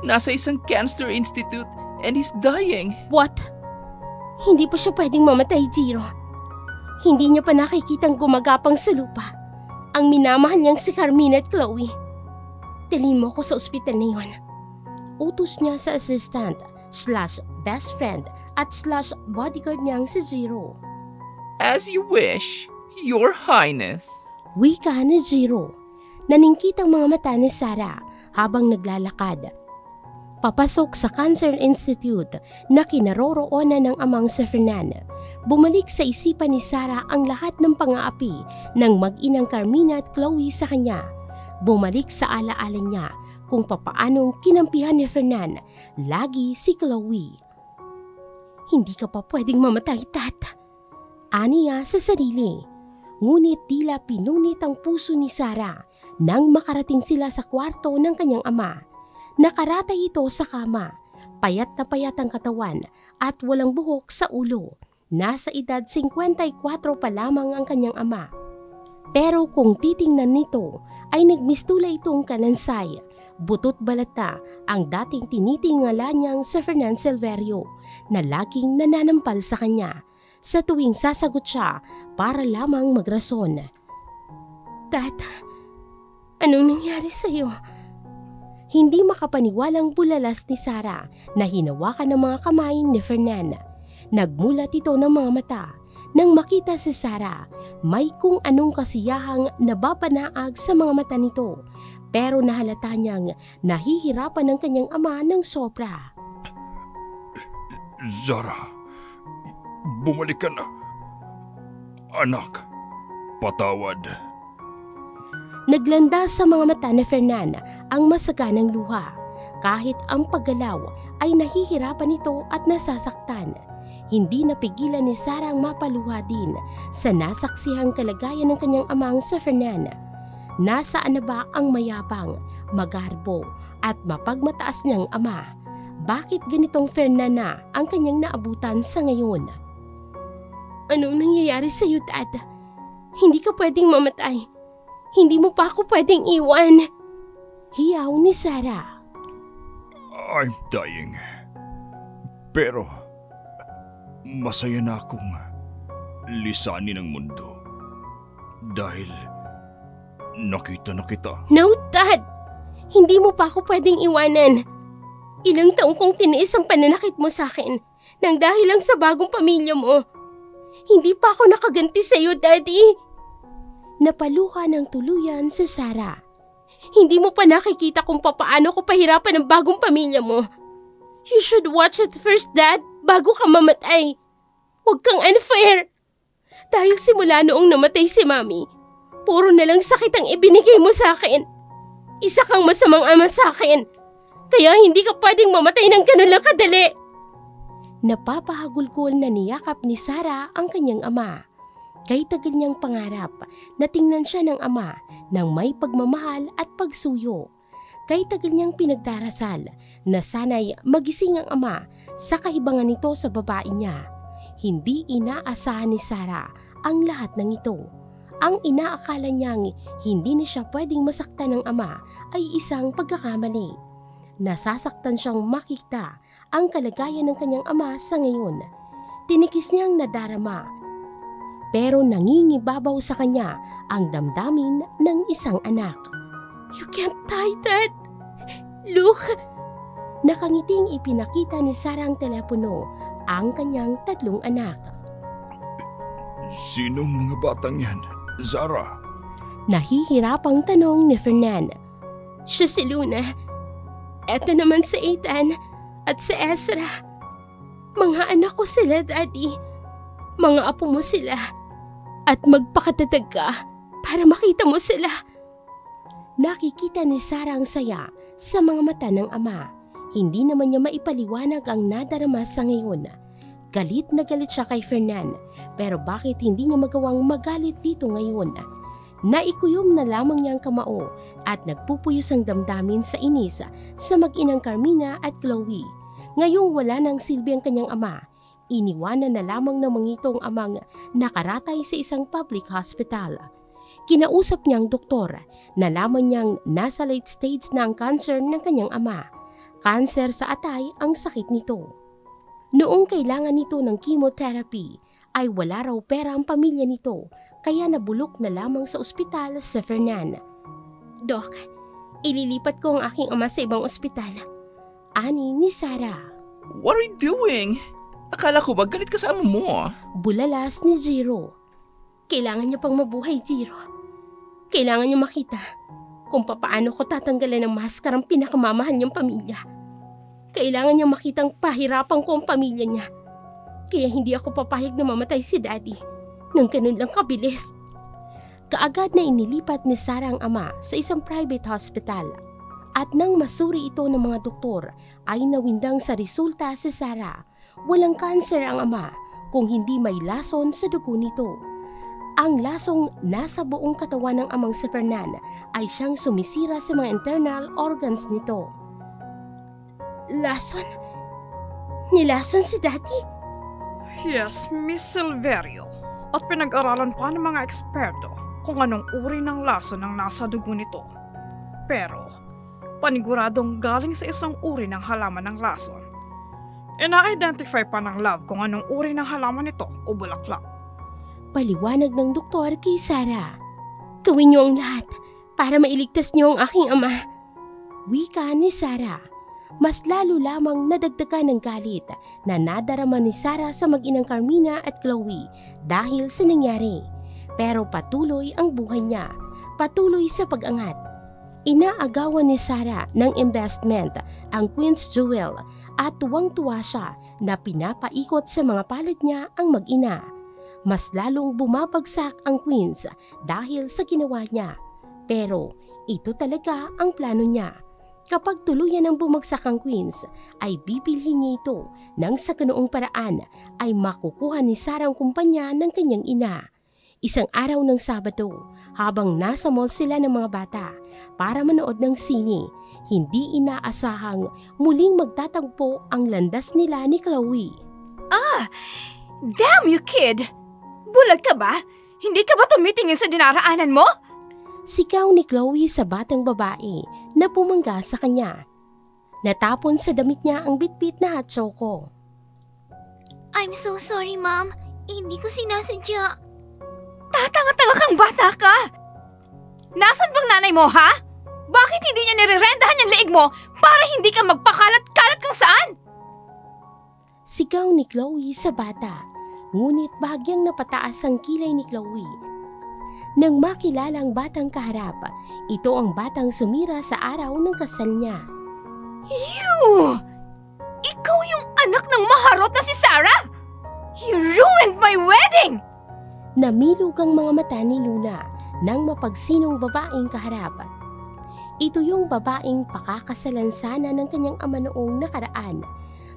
Nasa isang cancer institute and he's dying. What? Hindi pa siya pwedeng mamatay, Jiro. Hindi niya pa nakikitang gumagapang sa lupa ang minamahal niyang si Carmina at Chloe. Dalhin mo ko sa ospital na yun. Utos niya sa assistant / best friend at / bodyguard niyang si Jiro. As you wish, Your Highness. Wika ni Jiro. Naningkit ang mga mata ni Sarah habang naglalakad. Papasok sa Cancer Institute na kinaroroonan ng amang si Fernan. Bumalik sa isipan ni Sarah ang lahat ng pang-aapi ng mag-inang Carmina at Chloe sa kanya. Bumalik sa alaala niya kung papaanong kinampihan ni Fernan lagi si Chloe. Hindi ka pa pwedeng mamatay, Tat. Aniya sa sarili. Ngunit tila pinunit ang puso ni Sarah nang makarating sila sa kwarto ng kanyang ama. Nakaratay ito sa kama, payat na payat ang katawan at walang buhok sa ulo. Nasa edad 54 pa lamang ang kanyang ama. Pero kung titingnan nito ay nagmistula itong kalansay. Butot balata ang dating tinitingala niyang si Fernan Silverio na laging nananampal sa kanya sa tuwing sasagot siya para lamang magrason. Tat, anong nangyari sa'yo? Hindi makapaniwalang bulalas ni Sarah na hinawakan ng mga kamay ni Fernan. Nagmulat ito ng mga mata nang makita si Sarah. May kung anong kasiyahang nababanaag sa mga mata nito, pero nahalata niyang nahihirapan ng kanyang ama ng sobra. Zara, bumalik ka na. Anak, patawad. Naglanda sa mga mata ni Fernan ang masaganang luha. Kahit ang paggalaw ay nahihirapan ito at nasasaktan. Hindi napigilan ni Sarah ang mapaluha din sa nasaksihang kalagayan ng kanyang amang si Fernan. Nasaan na ba ang mayabang, magarbo at mapagmataas niyang ama? Bakit ganitong Fernan na ang kanyang naabutan sa ngayon? Anong nangyayari sa iyo, Dad? Hindi ka pwedeng mamatay. Hindi mo pa ako pwedeng iwan. Hiyaw ni Sarah. I'm dying. Pero, masaya na akong lisanin ang mundo. Dahil, nakita na kita. No, Dad! Hindi mo pa ako pwedeng iwanan. Ilang taong kong tiniis ang pananakit mo sa akin nang dahil lang sa bagong pamilya mo. Hindi pa ako nakaganti sa iyo, Daddy. Napaluha ng tuluyan si Sarah. Hindi mo pa nakikita kung papaano ko pahirapan ang bagong pamilya mo. You should watch it first, Dad, bago ka mamatay. Huwag kang unfair. Dahil simula noong namatay si Mami, puro na lang sakit ang ibinigay mo sa akin. Isa kang masamang ama sa akin. Kaya hindi ka pwedeng mamatay ng ganun lang kadali. Napapahagulgol na niyakap ni Sarah ang kanyang ama. Kay tagal niyang pangarap na tingnan siya ng ama ng may pagmamahal at pagsuyo. Kay tagal niyang pinagdarasal na sana'y magising ang ama sa kahibangan nito sa babae niya. Hindi inaasahan ni Sarah ang lahat ng ito. Ang inaakala niyang hindi na siya pwedeng masaktan ng ama ay isang pagkakamali. Nasasaktan siyang makita ang kalagayan ng kanyang ama sa ngayon. Tinikis niyang nadarama. Pero nangingibabaw sa kanya ang damdamin ng isang anak. You can't die, Dad! Look! Nakangiting ipinakita ni Sarah ang telepono ang kanyang 3 anak. Sinong mga batang yan, Zara? Nahihirapang tanong ni Fernan. Siya si Luna. Eto naman si Ethan at si Ezra. Mga anak ko sila, Daddy. Mga apo mo sila. At magpakatatag ka para makita mo sila. Nakikita ni Sarah ang saya sa mga mata ng ama. Hindi naman niya maipaliwanag ang nadarama sa ngayon. Galit na galit siya kay Fernan, pero bakit hindi niya magawang magalit dito ngayon? Naikuyom na lamang niya ang kamao at nagpupuyos ang damdamin sa inis sa mag-inang Carmina at Chloe. Ngayong wala nang silbi ang kanyang ama, iniwanan na lamang ng mangitong amang nakaratay sa isang public hospital. Kinausap niyang doktor, nalaman niyang nasa late stage na ang cancer ng kanyang ama. Cancer sa atay ang sakit nito. Noong kailangan nito ng chemotherapy, ay wala raw pera ang pamilya nito, kaya nabulok na lamang sa ospital sa Fernan. Dok, ililipat ko ang aking ama sa ibang ospital. Ani ni Sarah. What are you doing? Akala ko ba galit ka sa amo mo? Bulalas ni Jiro. Kailangan niya pang mabuhay, Jiro. Kailangan niya makita kung papaano ko tatanggalan ng maskarang pinakamamahal niyang pamilya. Kailangan niya makitang pahirapan ko ang pamilya niya. Kaya hindi ako papayag na mamatay si Daddy nang ganun lang kabilis. Kaagad na inilipat ni Sarah ang ama sa isang private hospital. At nang masuri ito ng mga doktor, ay nawindang sa resulta si Sarah. Walang kanser ang ama kung hindi may lason sa dugo nito. Ang lasong nasa buong katawan ng amang si Fernan ay siyang sumisira sa mga internal organs nito. Lason? Nilason si Daddy? Yes, Miss Silverio. At pinag-aralan pa ng mga eksperto kung anong uri ng lason ang nasa dugo nito. Pero, paniguradong galing sa isang uri ng halaman ng lason. Ina-identify pa ng lab kung anong uri ng halaman nito o bulaklak. Paliwanag ng doktor kay Sarah. Gawin niyo ang lahat para mailigtas niyo ang aking ama. Wika ni Sarah. Mas lalo lamang nadagdagan ng galit na nadarama ni Sarah sa mag-inang Carmina at Chloe dahil sa nangyari. Pero patuloy ang buhay niya, patuloy sa pag-angat. Inaagawan ni Sarah ng investment ang Queen's Jewel at tuwang-tuwa siya na pinapaikot sa mga palad niya ang mag-ina. Mas lalong bumabagsak ang Queen's dahil sa ginawa niya. Pero ito talaga ang plano niya. Kapag tuluyan ng bumagsak ang Queen's, ay bibilhin niya ito nang sa ganoong paraan ay makukuha ni Sarah ang kumpanya ng kanyang ina. Isang araw ng Sabado, habang nasa mall sila ng mga bata para manood ng sine, hindi inaasahang muling magtatagpo ang landas nila ni Chloe. Damn you, kid! Bulag ka ba? Hindi ka ba tumitingin sa dinaraanan mo? Sigaw ni Chloe sa batang babae na bumangga sa kanya. Natapon sa damit niya ang bitbit na hot choco. I'm so sorry, Ma'am. Hindi ko sinasadya. Tatanga-tanga kang bata ka! Nasaan bang nanay mo, ha? Bakit hindi niya nirerendahan yung leeg mo para hindi ka magpakalat-kalat kung saan? Sigaw ni Chloe sa bata, ngunit bahagyang napataas ang kilay ni Chloe. Nang makilala ang batang kaharap, ito ang batang sumira sa araw ng kasal niya. You! Ikaw yung anak ng maharot na si Sarah! You ruined my wedding! Namilog ang mga mata ni Luna nang mapagsinong babaeng kaharap. Ito yung babaeng pakakasalan sana ng kanyang ama noong nakaraan.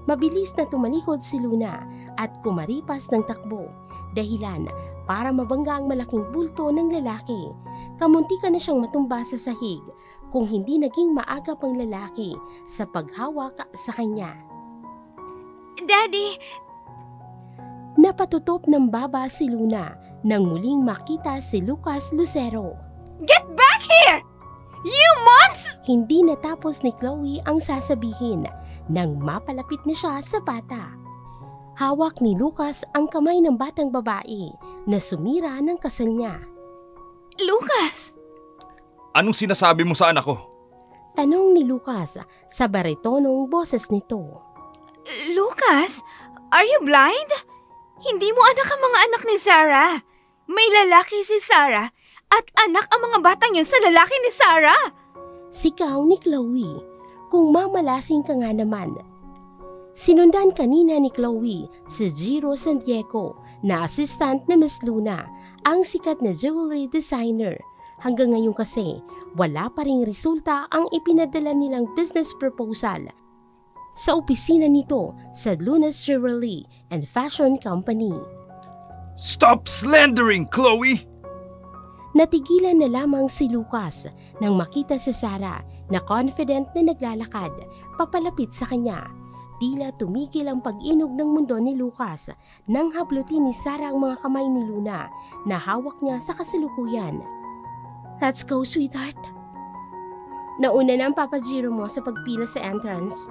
Mabilis na tumalikod si Luna at kumaripas ng takbo, dahilan para mabangga ang malaking bulto ng lalaki. Kamuntikan na siyang matumba sa sahig kung hindi naging maagap ang lalaki sa paghawak sa kanya. Daddy, Napatutop ng baba si Luna nang muling makita si Lucas Lucero. Get back here! You monster! Hindi natapos ni Chloe ang sasabihin nang mapalapit na siya sa bata. Hawak ni Lucas ang kamay ng batang babae na sumira ng kasal niya. Lucas! Anong sinasabi mo sa anak ko? Tanong ni Lucas sa baritonong boses nito. Lucas, are you blind? Hindi mo anak ang mga anak ni Sarah. May lalaki si Sarah at anak ang mga batang yun sa lalaki ni Sarah. Sigaw ni Chloe, kung mamalasing ka nga naman. Sinundan kanina ni Chloe si Jiro San Diego na assistant ni Miss Luna, ang sikat na jewelry designer. Hanggang ngayon kasi, wala pa ring resulta ang ipinadala nilang business proposal. sa opisina nito sa Lunas Jewelry and Fashion Company. Stop slandering, Chloe! Natigilan na lamang si Lucas nang makita si Sarah na confident na naglalakad papalapit sa kanya. Tila tumigil ang pag-inog ng mundo ni Lucas nang hablutin ni Sarah ang mga kamay ni Luna na hawak niya sa kasalukuyan. Let's go, sweetheart. Nauna na ang Papa Jiro mo sa pagpila sa entrance.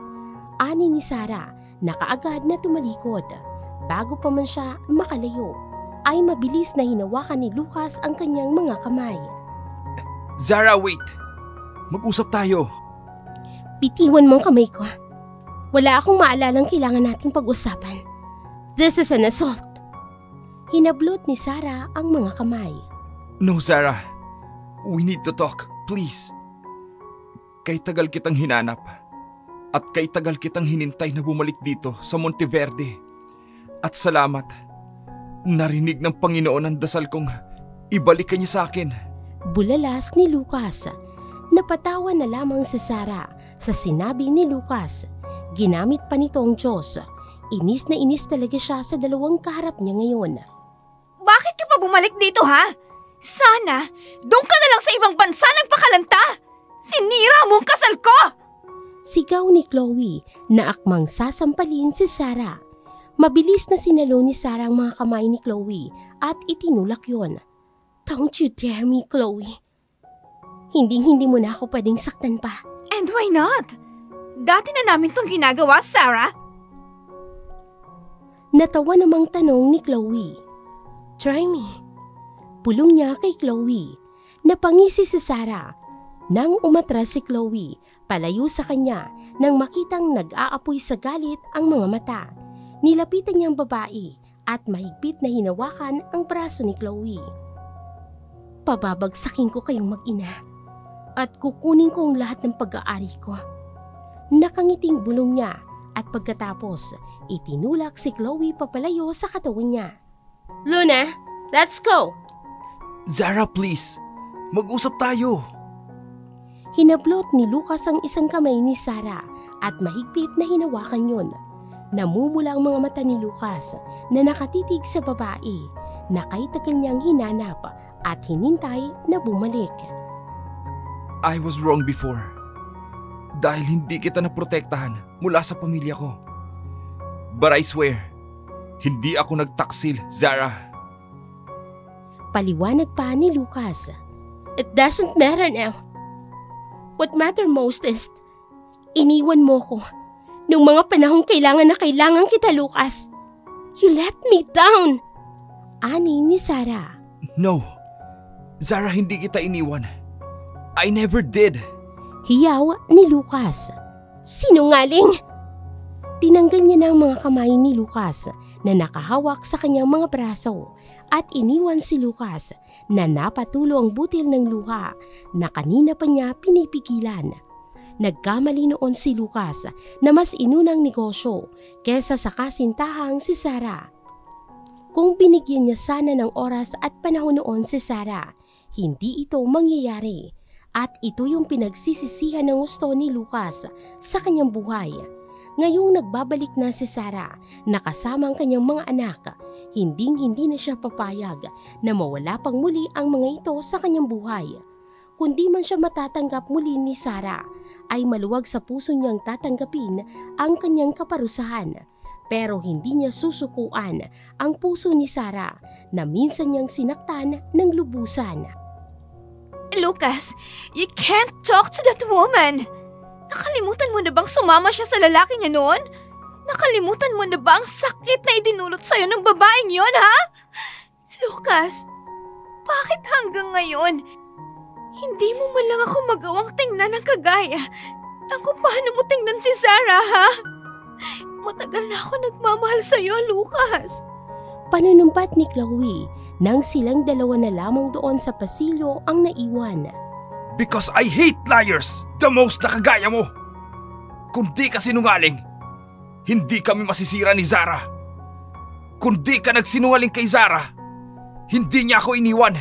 Ani ni Sarah na kaagad na tumalikod. Bago pa man siya makalayo, ay mabilis na hinawakan ni Lucas ang kanyang mga kamay. Zara, wait! Mag-usap tayo. Bitiwan mo ang kamay ko. Wala akong maalalang kailangan nating pag-usapan. This is an assault. Hinablot ni Sarah ang mga kamay. No, Zara. We need to talk, please. Kay tagal kitang hinanap. At kay tagal kitang hinintay na bumalik dito sa Monteverde. At salamat. Narinig ng Panginoon ang dasal kong ibalik ka niya sa akin. Bulalas ni Lucas. Napatawa na lamang si Sarah sa sinabi ni Lucas. Ginamit pa nito ang Diyos. Inis na inis talaga siya sa dalawang kaharap niya ngayon. Bakit ka pa bumalik dito, ha? Sana, doon ka na lang sa ibang bansa nagpakalanta! Sinira mo ang kasal ko! Sigaw ni Chloe na akmang sasampalin si Sarah. Mabilis na sinalo ni Sarah ang mga kamay ni Chloe at itinulak yon. Don't you dare me, Chloe. Hindi mo na ako pwedeng saktan pa. And why not? Dati na namin tong ginagawa, Sarah. Natawa namang tanong ni Chloe. Try me. Pulong niya kay Chloe. Napangisi si Sarah. Nang umatras si Chloe, palayo sa kanya nang makitang nag-aapoy sa galit ang mga mata. Nilapitan niya ang babae at mahigpit na hinawakan ang braso ni Chloe. Pababagsakin ko kayong mag-ina at kukunin ko ang lahat ng pag-aari ko. Nakangiting bulong niya at pagkatapos itinulak si Chloe papalayo sa katawan niya. Luna, let's go! Zara, please. Mag-usap tayo. Hinablot ni Lucas ang isang kamay ni Sarah at mahigpit na hinawakan yon. Namumula ang mga mata ni Lucas na nakatitig sa babae na kay tagal niyang hinanap at hinintay na bumalik. I was wrong before. Dahil hindi kita naprotektahan mula sa pamilya ko. But I swear, hindi ako nagtaksil, Zara. Paliwanag pa ni Lucas. It doesn't matter now. What matter most is, iniwan mo ko nung mga panahong kailangan kita, Lucas. You let me down. Ani ni Sarah. No. Zara, hindi kita iniwan. I never did. Hiyaw ni Lucas. Sinungaling! Tinanggal niya na ang mga kamay ni Lucas na nakahawak sa kanyang mga braso at iniwan si Lucas na napatulo ang butil ng luha na kanina pa niya pinipigilan. Nagkamali noon si Lucas na mas inunang negosyo kesa sa kasintahang si Sarah. Kung binigyan niya sana ng oras at panahon noon si Sarah, hindi ito mangyayari. At ito yung pinagsisisihan ng gusto ni Lucas sa kanyang buhay. Ngayong nagbabalik na si Sarah na kasama ang kanyang mga anak, hindi na siya papayag na mawala pang muli ang mga ito sa kanyang buhay. Kundi man siya matatanggap muli ni Sarah, ay maluwag sa puso niyang tatanggapin ang kanyang kaparusahan. Pero hindi niya susukuan ang puso ni Sarah na minsan niyang sinaktan ng lubusan. Lucas, you can't talk to that woman. Nakalimutan mo na bang sumama siya sa lalaki niya noon? Nakalimutan mo na ba ang sakit na idinulot sa'yo ng babaeng yon, ha? Lucas, bakit hanggang ngayon hindi mo man lang ako magawang tingnan ng kagaya ng kung paano mo tingnan si Sarah, ha? Matagal na ako nagmamahal sa'yo, Lucas. Panunumpat ni Chloe nang silang dalawa na lamang doon sa pasilyo ang naiwan. Because I hate liars, the most na kagaya mo. Kung di ka sinungaling, hindi kami masisira ni Zara. Kung di ka nagsinungaling kay Zara, hindi niya ako iniwan.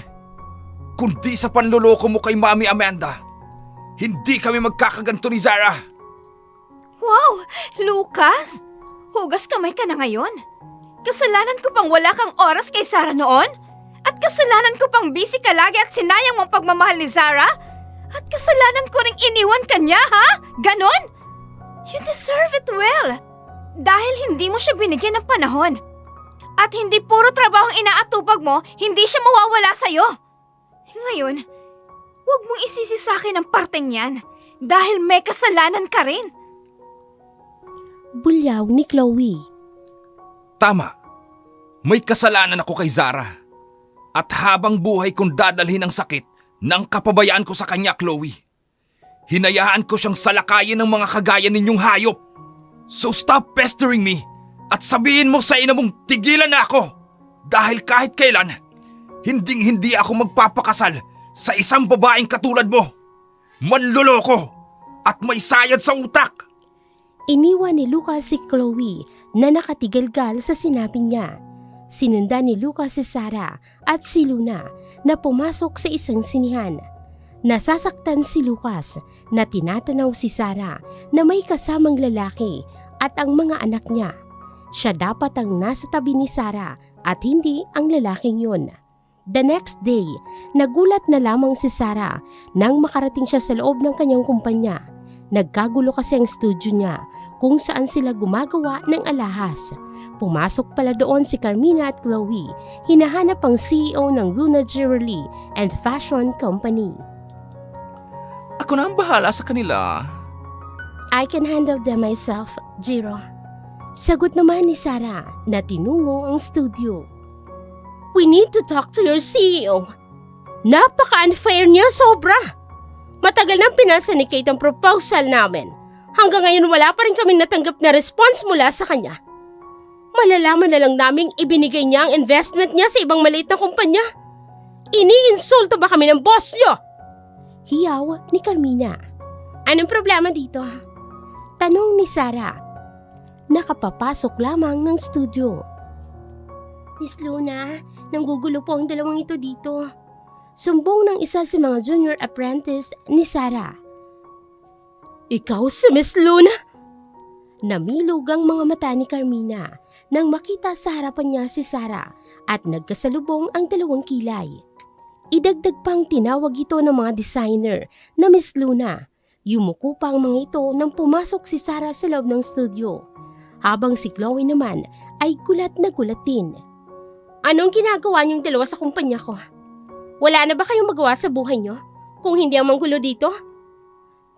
Kung di sa panloloko mo kay Mami Amanda, hindi kami magkakaganto ni Zara. Wow! Lucas! Hugas kamay ka na ngayon? Kasalanan ko pang wala kang oras kay Sarah noon? At kasalanan ko pang busy ka lagi at sinayang mong pagmamahal ni Zara? At kasalanan ko ring iniwan ka niya, ha? Ganon? You deserve it well. Dahil hindi mo siya binigyan ng panahon. At hindi puro trabaho ang inaatupag mo, hindi siya mawawala sa'yo. Ngayon, huwag mong isisi sa akin ang parteng yan. Dahil may kasalanan ka rin. Bulyaw ni Chloe. Tama. May kasalanan ako kay Zara. At habang buhay kong dadalhin ang sakit ng kapabayaan ko sa kanya, Chloe. Hinayaan ko siyang salakayin ng mga kagaya ninyong hayop. So stop pestering me at sabihin mo sa ina mong tigilan na ako. Dahil kahit kailan, hindi ako magpapakasal sa isang babaeng katulad mo. Manloloko at may sayad sa utak. Iniwan ni Lucas si Chloe na nakatigalgal sa sinabi niya. Sinundan ni Lucas si Sarah at si Luna na pumasok sa isang sinihan. Nasasaktan si Lucas na tinatanaw si Sarah na may kasamang lalaki at ang mga anak niya. Siya dapat ang nasa tabi ni Sarah at hindi ang lalaking yun. The next day, nagulat na lamang si Sarah nang makarating siya sa loob ng kanyang kumpanya. Nagkagulo kasi ang studio niya kung saan sila gumagawa ng alahas. Pumasok pala doon si Carmina at Chloe, hinahanap ang CEO ng Luna Jewelry and Fashion Company. Ako na ang bahala sa kanila. I can handle them myself, Jiro. Sagot naman ni Sarah na tinungo ang studio. We need to talk to your CEO. Napaka-unfair niya, sobra. Matagal nang pinasa ni Kate ang proposal namin. Hanggang ngayon wala pa rin kaming natanggap na response mula sa kanya. Malalaman na lang naming ibinigay niya ang investment niya sa ibang maliit na kumpanya. Iniinsulto ba kami ng boss niyo? Hiyaw ni Carmina. Anong problema dito? Tanong ni Sarah. Nakapapasok lamang ng studio. Miss Luna, nanggugulo po ang dalawang ito dito. Sumbong ng isa sa mga junior apprentice ni Sarah. Ikaw si Miss Luna? Namilog ang mga mata ni Carmina nang makita sa harapan niya si Sarah at nagkasalubong ang dalawang kilay. Idagdag pang tinawag ito ng mga designer na Miss Luna. Yumuko pa ang mga ito nang pumasok si Sarah sa loob ng studio. Habang si Chloe naman ay gulat na gulat din. Anong ginagawa niyong dalawa sa kumpanya ko? Wala na ba kayong magawa sa buhay niyo kung hindi ang manggulo dito?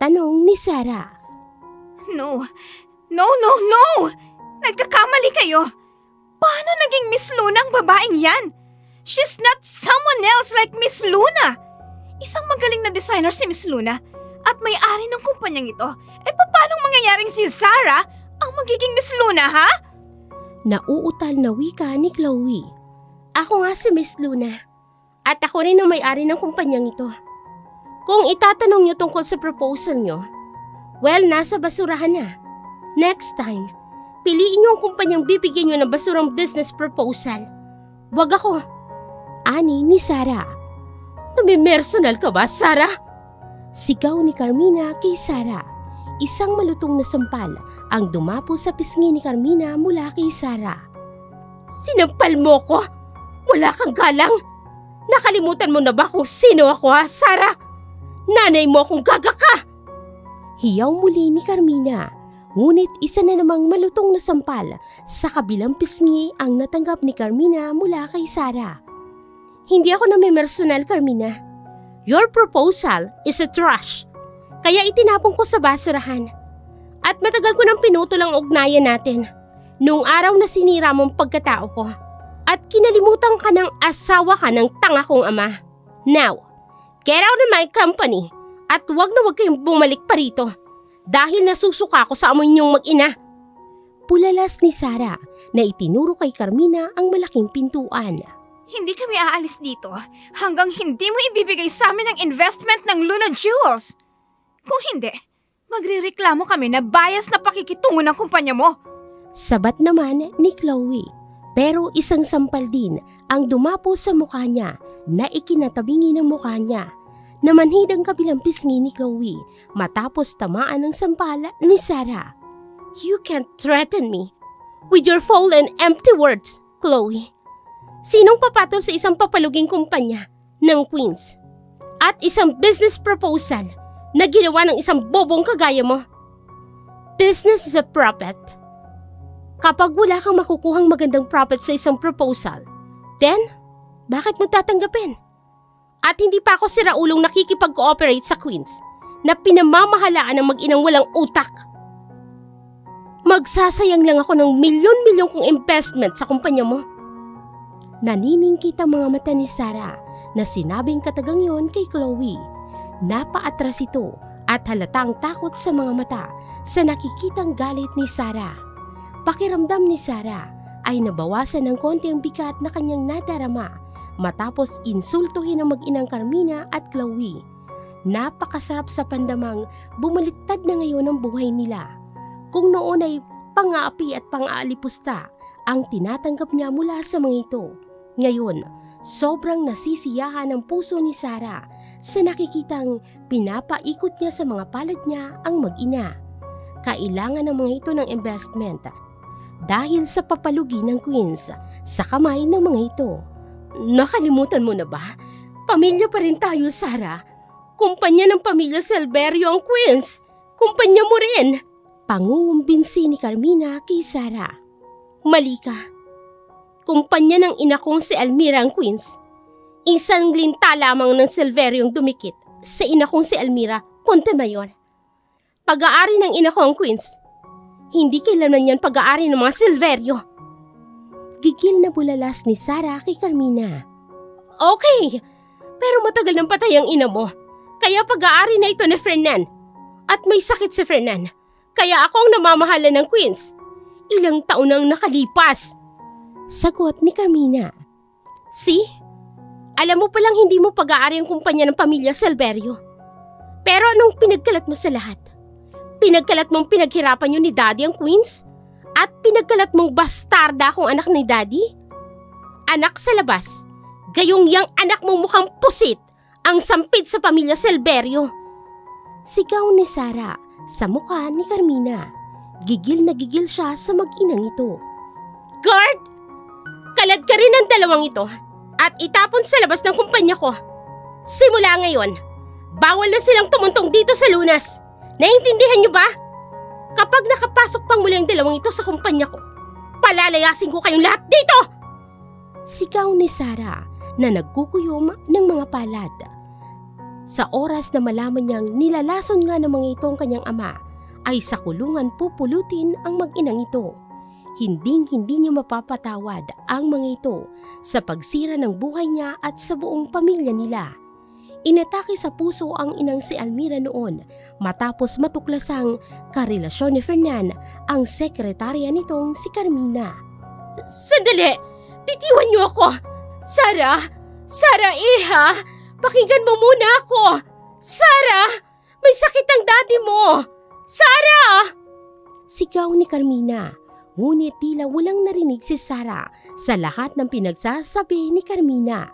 Tanong ni Sarah. No! Nagkakamali kayo! Paano naging Miss Luna ang babaeng yan? She's not someone else like Miss Luna! Isang magaling na designer si Miss Luna at may-ari ng kumpanyang ito. Paano mangyayaring si Zara ang magiging Miss Luna, ha? Nauutal na wika ni Chloe. Ako nga si Miss Luna. At ako rin ang may-ari ng kumpanyang ito. Kung itatanong niyo tungkol sa proposal niyo, well, nasa basurahan na. Next time, piliin niyo ang kumpanyang bibigyan niyo ng basurang business proposal. Wag ako. Ani ni Sarah. Namimersonal ka ba, Sarah? Sigaw ni Carmina kay Sarah. Isang malutong na sampal ang dumapo sa pisngi ni Carmina mula kay Sarah. Sinampal mo ko? Wala kang galang? Nakalimutan mo na ba kung sino ako, ha, Sarah? Nanay mo akong gaga ka! Hiyaw muli ni Carmina. Ngunit isa na namang malutong na sampal sa kabilang pisngi ang natanggap ni Carmina mula kay Sarah. Hindi ako namimersonal, Carmina. Your proposal is a trash. Kaya itinapon ko sa basurahan. At matagal ko nang pinutol ang ugnayan natin. Noong araw na sinira mong pagkatao ko. At kinalimutan ka ng asawa ka ng tanga kong ama. Now, get out of my company. At wag na wag kayong bumalik pa rito. Dahil nasusuka ako sa amoy niyong mag-ina. Pulalas ni Sarah na itinuro kay Carmina ang malaking pintuan. Hindi kami aalis dito hanggang hindi mo ibibigay sa amin ang investment ng Luna Jewels. Kung hindi, magrereklamo kami na bias na pakikitungo ng kumpanya mo. Sabat naman ni Chloe. Pero isang sampal din ang dumapo sa mukha niya na ikinatabingi ng mukha niya. Namanhid ang kabilang pisngi ni Chloe matapos tamaan ng sampal ni Sarah. You can't threaten me with your foul and empty words, Chloe. Sinong papatol sa isang papaluging kumpanya ng Queens at isang business proposal na ginawa ng isang bobong kagaya mo? Business is a profit. Kapag wala kang makukuhang magandang profit sa isang proposal, then, bakit mo tatanggapin? At hindi pa ako siraulong nakikipag-cooperate sa Queens na pinamamahalaan ng mag-inang walang utak. Magsasayang lang ako ng milyon-milyon kong investment sa kumpanya mo. Naniningkit ang mga mata ni Sarah na sinabing katagang yon kay Chloe. Napaatras ito at halatang takot sa mga mata sa nakikitang galit ni Sarah. Pakiramdam ni Sarah ay nabawasan ng konti ang bigat na kanyang nadarama matapos insultuhin ang mag-inang Carmina at Chloe. Napakasarap sa pandamang bumaliktad na ngayon ang buhay nila. Kung noon ay pang-aapi at pang-aalipusta ang tinatanggap niya mula sa mga ito, ngayon sobrang nasisiyahan ang puso ni Sarah sa nakikitang pinapaikot niya sa mga palad niya ang mag-ina. Kailangan ng mga ito ng investment dahil sa papalugi ng Queens sa kamay ng mga ito. Nakalimutan mo na ba? Pamilya pa rin tayo, Sarah. Kumpanya ng pamilya Silverio ang Queens. Kumpanya mo rin. Pangungumbinsi ni Carmina kay Sarah. Mali ka. Kumpanya ng ina kong si Almira ang Queens. Isang glinta lamang ng Silverio ang dumikit sa ina kong si Almira Montemayor. Pag-aari ng ina ko ang Queens. Hindi kailanman yan pag-aari ng mga Silverio. Gigil na bulalas ni Sarah kay Carmina. Okay, pero matagal nang patay ang ina mo. Kaya pag-aari na ito ni Fernan. At may sakit si Fernan. Kaya ako ang namamahala ng Queens. Ilang taon nang nakalipas. Sagot ni Carmina. See? Alam mo palang hindi mo pag-aari ang kumpanya ng pamilya Silverio. Pero anong pinagkalat mo sa lahat? Pinagkalat mong pinaghirapan yun ni Daddy ang Queens? At pinagkalat mong bastarda akong anak ni Daddy? Anak sa labas, gayong yang anak mong mukhang pusit ang sampid sa pamilya Silverio. Sigaw ni Sarah sa mukha ni Carmina. Gigil na gigil siya sa mag-inang ito. Guard! Kalad ka rin ang dalawang ito at itapon sa labas ng kumpanya ko. Simula ngayon, bawal na silang tumuntong dito sa Lunas. Naiintindihan niyo ba? Kapag nakapasok pang muli ang dalawang ito sa kumpanya ko, palalayasin ko kayong lahat dito! Sigaw ni Sarah na nagkukuyom ng mga palad. Sa oras na malaman niyang nilalason nga ng mga ito ang kanyang ama, ay sa kulungan pupulutin ang mag-inang ito. Hinding-hindi niya mapapatawad ang mga ito sa pagsira ng buhay niya at sa buong pamilya nila. Inatake sa puso ang inang si Almira noon matapos matuklasang karelasyon ni Fernan ang sekretarya nitong si Carmina. Sandali! Bitiwan niyo ako! Sarah! Sarah, iha! Pakinggan mo muna ako! Sarah! May sakit ang daddy mo! Sarah! Sigaw ni Carmina. Ngunit tila walang narinig si Sarah sa lahat ng pinagsasabi ni Carmina.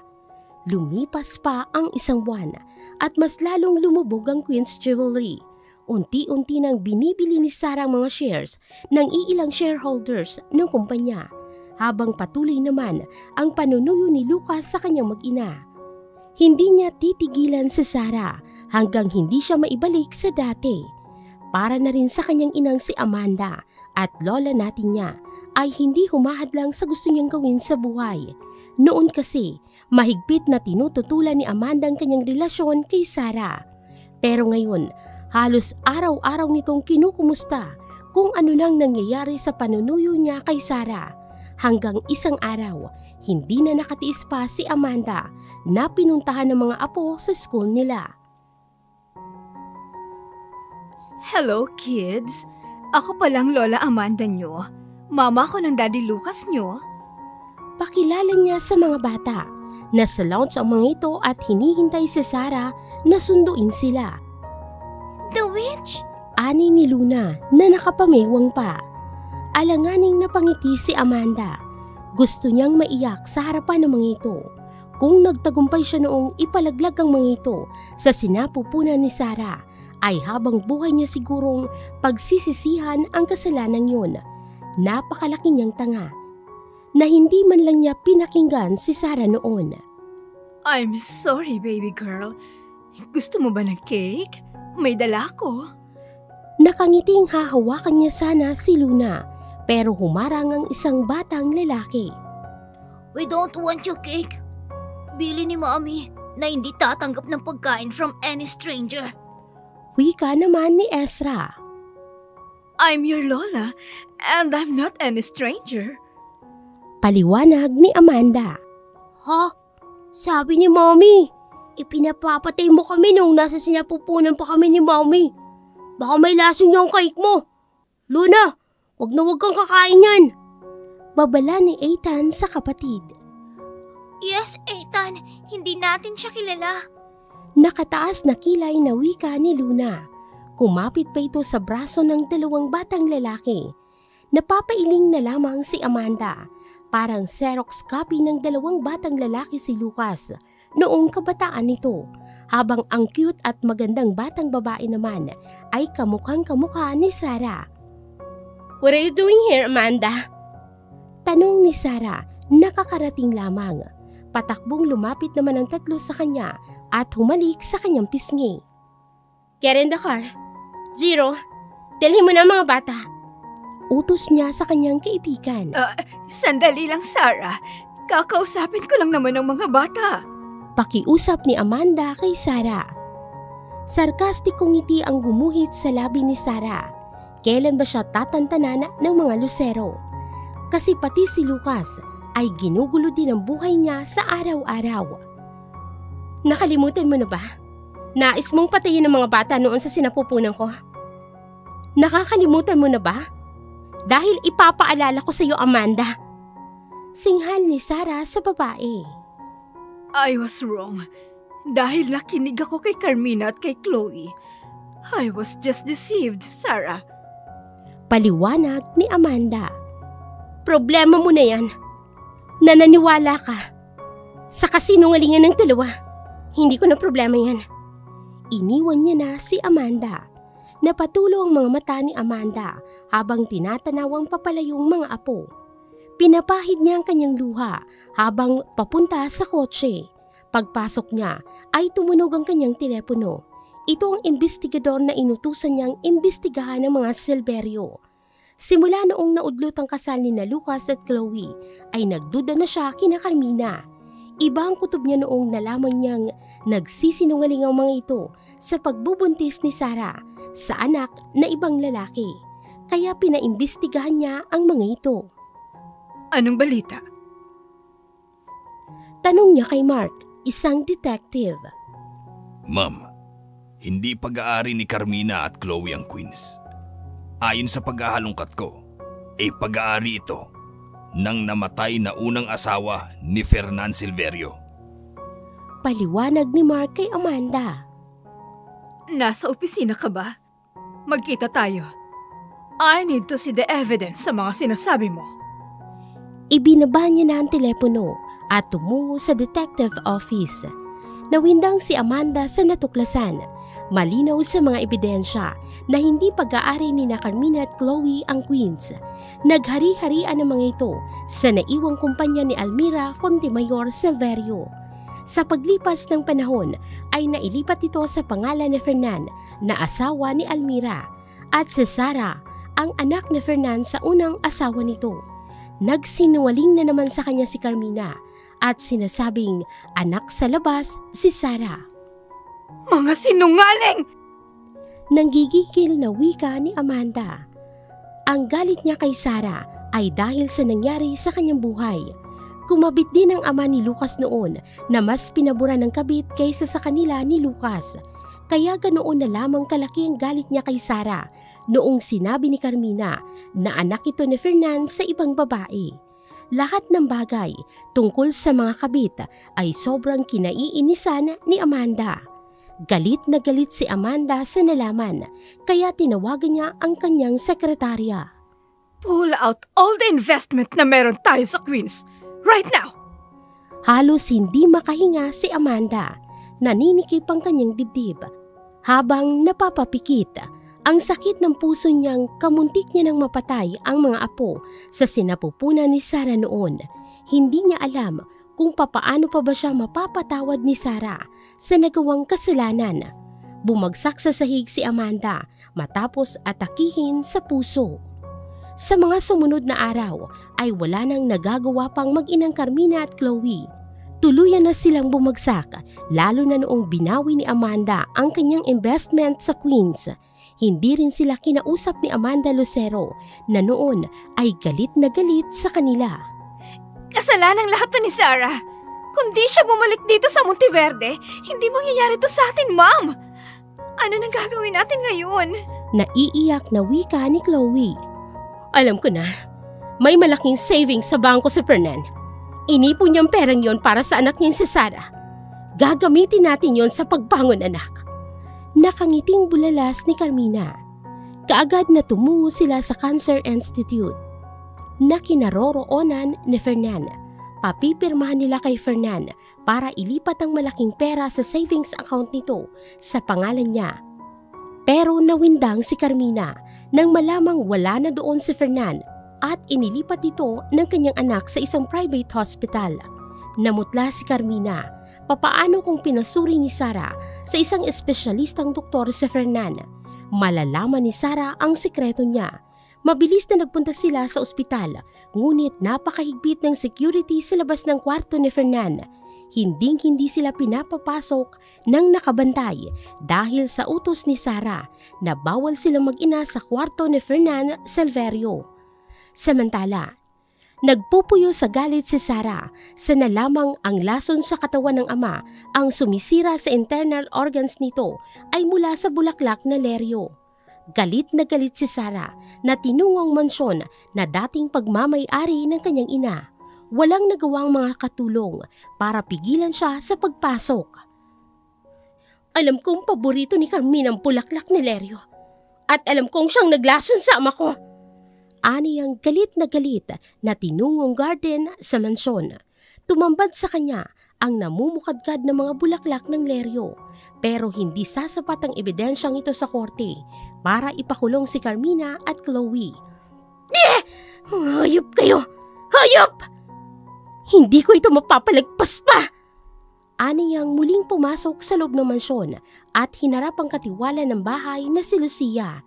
Lumipas pa ang isang buwan at mas lalong lumubog ang Queen's Jewelry. Unti-unti nang binibili ni Sarah ang mga shares ng iilang shareholders ng kumpanya, habang patuloy naman ang panunuyo ni Lucas sa kanyang mag-ina. Hindi niya titigilan si Sarah hanggang hindi siya maibalik sa dati. Para na rin sa kanyang inang si Amanda at lola natin niya ay hindi humahadlang sa gusto niyang gawin sa buhay. Noon kasi, mahigpit na tinututulan ni Amanda ang kanyang relasyon kay Sarah. Pero ngayon, halos araw-araw nitong kinukumusta kung ano nang nangyayari sa panunuyo niya kay Sarah. Hanggang isang araw, hindi na nakatiis pa si Amanda na pinuntahan ng mga apo sa school nila. Hello, kids. Ako palang Lola Amanda nyo. Mama ko ng Daddy Lucas nyo. Pakilala niya sa mga bata. Nasa lounge ang mga ito at hinihintay si Sarah na sunduin sila. The witch? Ani ni Luna na nakapamewang pa. Alanganing napangiti si Amanda. Gusto niyang maiyak sa harapan ng mga ito. Kung nagtagumpay siya noong ipalaglag ang mga ito sa sinapupunan ni Sarah, ay habang buhay niya sigurong pagsisisihan ang kasalanan yun. Napakalaki niyang tanga na hindi man lang niya pinakinggan si Sarah noon. I'm sorry, baby girl. Gusto mo ba ng cake? May dala ko. Nakangiting hahawakan niya sana si Luna pero humarang ang isang batang lalaki. We don't want your cake. Bili ni Mommy na hindi tatanggap ng pagkain from any stranger. Wika naman ni Ezra. I'm your Lola and I'm not any stranger. Paliwanag ni Amanda. Ha? Sabi ni Mommy, ipinapapatay mo kami nung nasa sinapupunan pa kami ni Mommy. Baka may lasing yung cake mo. Luna, wag kang kakain yan. Babala ni Ethan sa kapatid. Yes, Ethan. Hindi natin siya kilala. Nakataas na kilay na wika ni Luna. Kumapit pa ito sa braso ng dalawang batang lalaki. Napapailing na lamang si Amanda. Parang Xerox copy ng dalawang batang lalaki si Lucas noong kabataan nito. Habang ang cute at magandang batang babae naman ay kamukhang kamukha ni Sarah. What are you doing here, Amanda? Tanong ni Sarah, nakakarating lamang. Patakbong lumapit naman ang tatlo sa kanya at humalik sa kanyang pisngi. Get in the car. Zero, dalhin mo na mga bata. Utos niya sa kanyang kaibigan. Sandali lang, Sarah. Kakausapin ko lang naman ng mga bata. Pakiusap ni Amanda kay Sarah. Sarkastikong ngiti ang gumuhit sa labi ni Sarah. Kailan ba siya tatantanan ng mga lusero? Kasi pati si Lucas ay ginugulo din ang buhay niya sa araw-araw. Nakalimutan mo na ba? Nais mong patayin ng mga bata noon sa sinapupunan ko? Nakakalimutan mo na ba? Dahil ipapaalala ko sa iyo, Amanda. Singhal ni Sarah sa babae. I was wrong. Dahil nakinig ako kay Carmina at kay Chloe. I was just deceived, Sarah. Paliwanag ni Amanda. Problema mo na yan. Nananiwala ka. Sa kasinungalingan ng dalawa. Hindi ko na problema yan. Iniwan niya na si Amanda. Napatulo ang mga mata ni Amanda habang tinatanaw ang papalayong mga apo. Pinapahid niya ang kanyang luha habang papunta sa kotse. Pagpasok niya ay tumunog ang kanyang telepono. Ito ang imbestigador na inutusan niyang imbestigahan ng mga Silverio. Simula noong naudlot ang kasal ni na Lucas at Chloe ay nagduda na siya kina Carmina. Iba ang kutob niya noong nalaman niyang nagsisinungaling ang mga ito sa pagbubuntis ni Sarah sa anak na ibang lalaki. Kaya pinaimbestigahan niya ang mga ito. Anong balita? Tanong niya kay Mark, isang detective. Ma'am, hindi pag-aari ni Carmina at Chloe ang queens. Ayon sa paghahalongkat ko, pag-aari ito ng namatay na unang asawa ni Fernan Silverio. Paliwanag ni Mark kay Amanda. Nasa opisina ka ba? Magkita tayo. I need to see the evidence sa mga sinasabi mo. Ibinaba niya na ang telepono at tumungo sa detective office. Nawindang si Amanda sa natuklasan. Malinaw sa mga ebidensya na hindi pag-aari ni na Carmina at Chloe ang queens. Naghari-harian ang mga ito sa naiwang kumpanya ni Almira Fontemayor Silverio. Sa paglipas ng panahon ay nailipat ito sa pangalan ni Fernan na asawa ni Almira at si Sarah ang anak ni Fernan sa unang asawa nito. Nagsinungaling na naman sa kanya si Carmina at sinasabing anak sa labas si Sarah. Mga sinungaling! Nanggigigil na wika ni Amanda. Ang galit niya kay Sarah ay dahil sa nangyari sa kanyang buhay. Kumabit din ang ama ni Lucas noon na mas pinabura ng kabit kaysa sa kanila ni Lucas. Kaya ganoon na lamang kalaki ang galit niya kay Sarah noong sinabi ni Carmina na anak ito ni Fernan sa ibang babae. Lahat ng bagay tungkol sa mga kabit ay sobrang kinaiinisan ni Amanda. Galit na galit si Amanda sa nalaman kaya tinawagan niya ang kanyang sekretarya. Pull out all the investment na meron tayo sa Queens. Right now! Halos hindi makahinga si Amanda. Naninikip ang kanyang dibdib. Habang napapapikit, ang sakit ng puso niyang kamuntik niya nang mapatay ang mga apo sa sinapupunan ni Sarah noon. Hindi niya alam kung papaano pa ba siya mapapatawad ni Sarah sa nagawang kasalanan. Bumagsak sa sahig si Amanda matapos atakihin sa puso. Sa mga sumunod na araw ay wala nang nagagawa pang mag-inang Carmina at Chloe. Tuluyan na silang bumagsak, lalo na noong binawi ni Amanda ang kanyang investment sa Queens. Hindi rin sila kinausap ni Amanda Lucero na noon ay galit na galit sa kanila. Kasalanan lahat to ni Sarah. Kung di siya bumalik dito sa Monteverde, hindi mangyayari to sa atin, Ma'am. Ano nang gagawin natin ngayon? Naiiyak na wika ni Chloe. Alam ko na, may malaking savings sa bangko si Fernan. Inipon niyang perang yon para sa anak niya si Sarah. Gagamitin natin yon sa pagbangon, anak. Nakangiting bulalas ni Carmina. Kaagad na tumungo sila sa Cancer Institute na kinaroroonan ni Fernan. Papipirmahan nila kay Fernan para ilipat ang malaking pera sa savings account nito sa pangalan niya. Pero nawindang si Carmina nang malamang wala na doon si Fernan at inilipat ito ng kanyang anak sa isang private hospital. Namutla si Carmina. Papaano kung pinasuri ni Sarah sa isang espesyalistang doktor si Fernan? Malalaman ni Sarah ang sikreto niya. Mabilis na nagpunta sila sa ospital, ngunit napakahigpit ng security sa labas ng kwarto ni Fernan. Hinding-hindi sila pinapapasok ng nakabantay dahil sa utos ni Sarah na bawal silang mag-ina sa kwarto ni Fernan Silverio. Samantala, nagpupuyo sa galit si Sarah sa nalamang ang lason sa katawan ng ama ang sumisira sa internal organs nito ay mula sa bulaklak na leryo. Galit na galit si Sarah na tinungong mansyon na dating pagmamay-ari ng kanyang ina. Walang nagawang mga katulong para pigilan siya sa pagpasok. Alam kong paborito ni Carmina ang bulaklak ni Leryo at alam kong siyang naglason sa ama ko. Ani ang galit na tinungong garden sa mansyon. Tumambad sa kanya ang namumukadkad na mga bulaklak ng Leryo pero hindi sasapat ang ebidensyang ito sa korte para ipakulong si Carmina at Chloe. Hayop kayo! Hayop! Hindi ko ito mapapalagpas pa! Aniyang muling pumasok sa loob ng mansyon at hinarap ang katiwala ng bahay na si Lucia.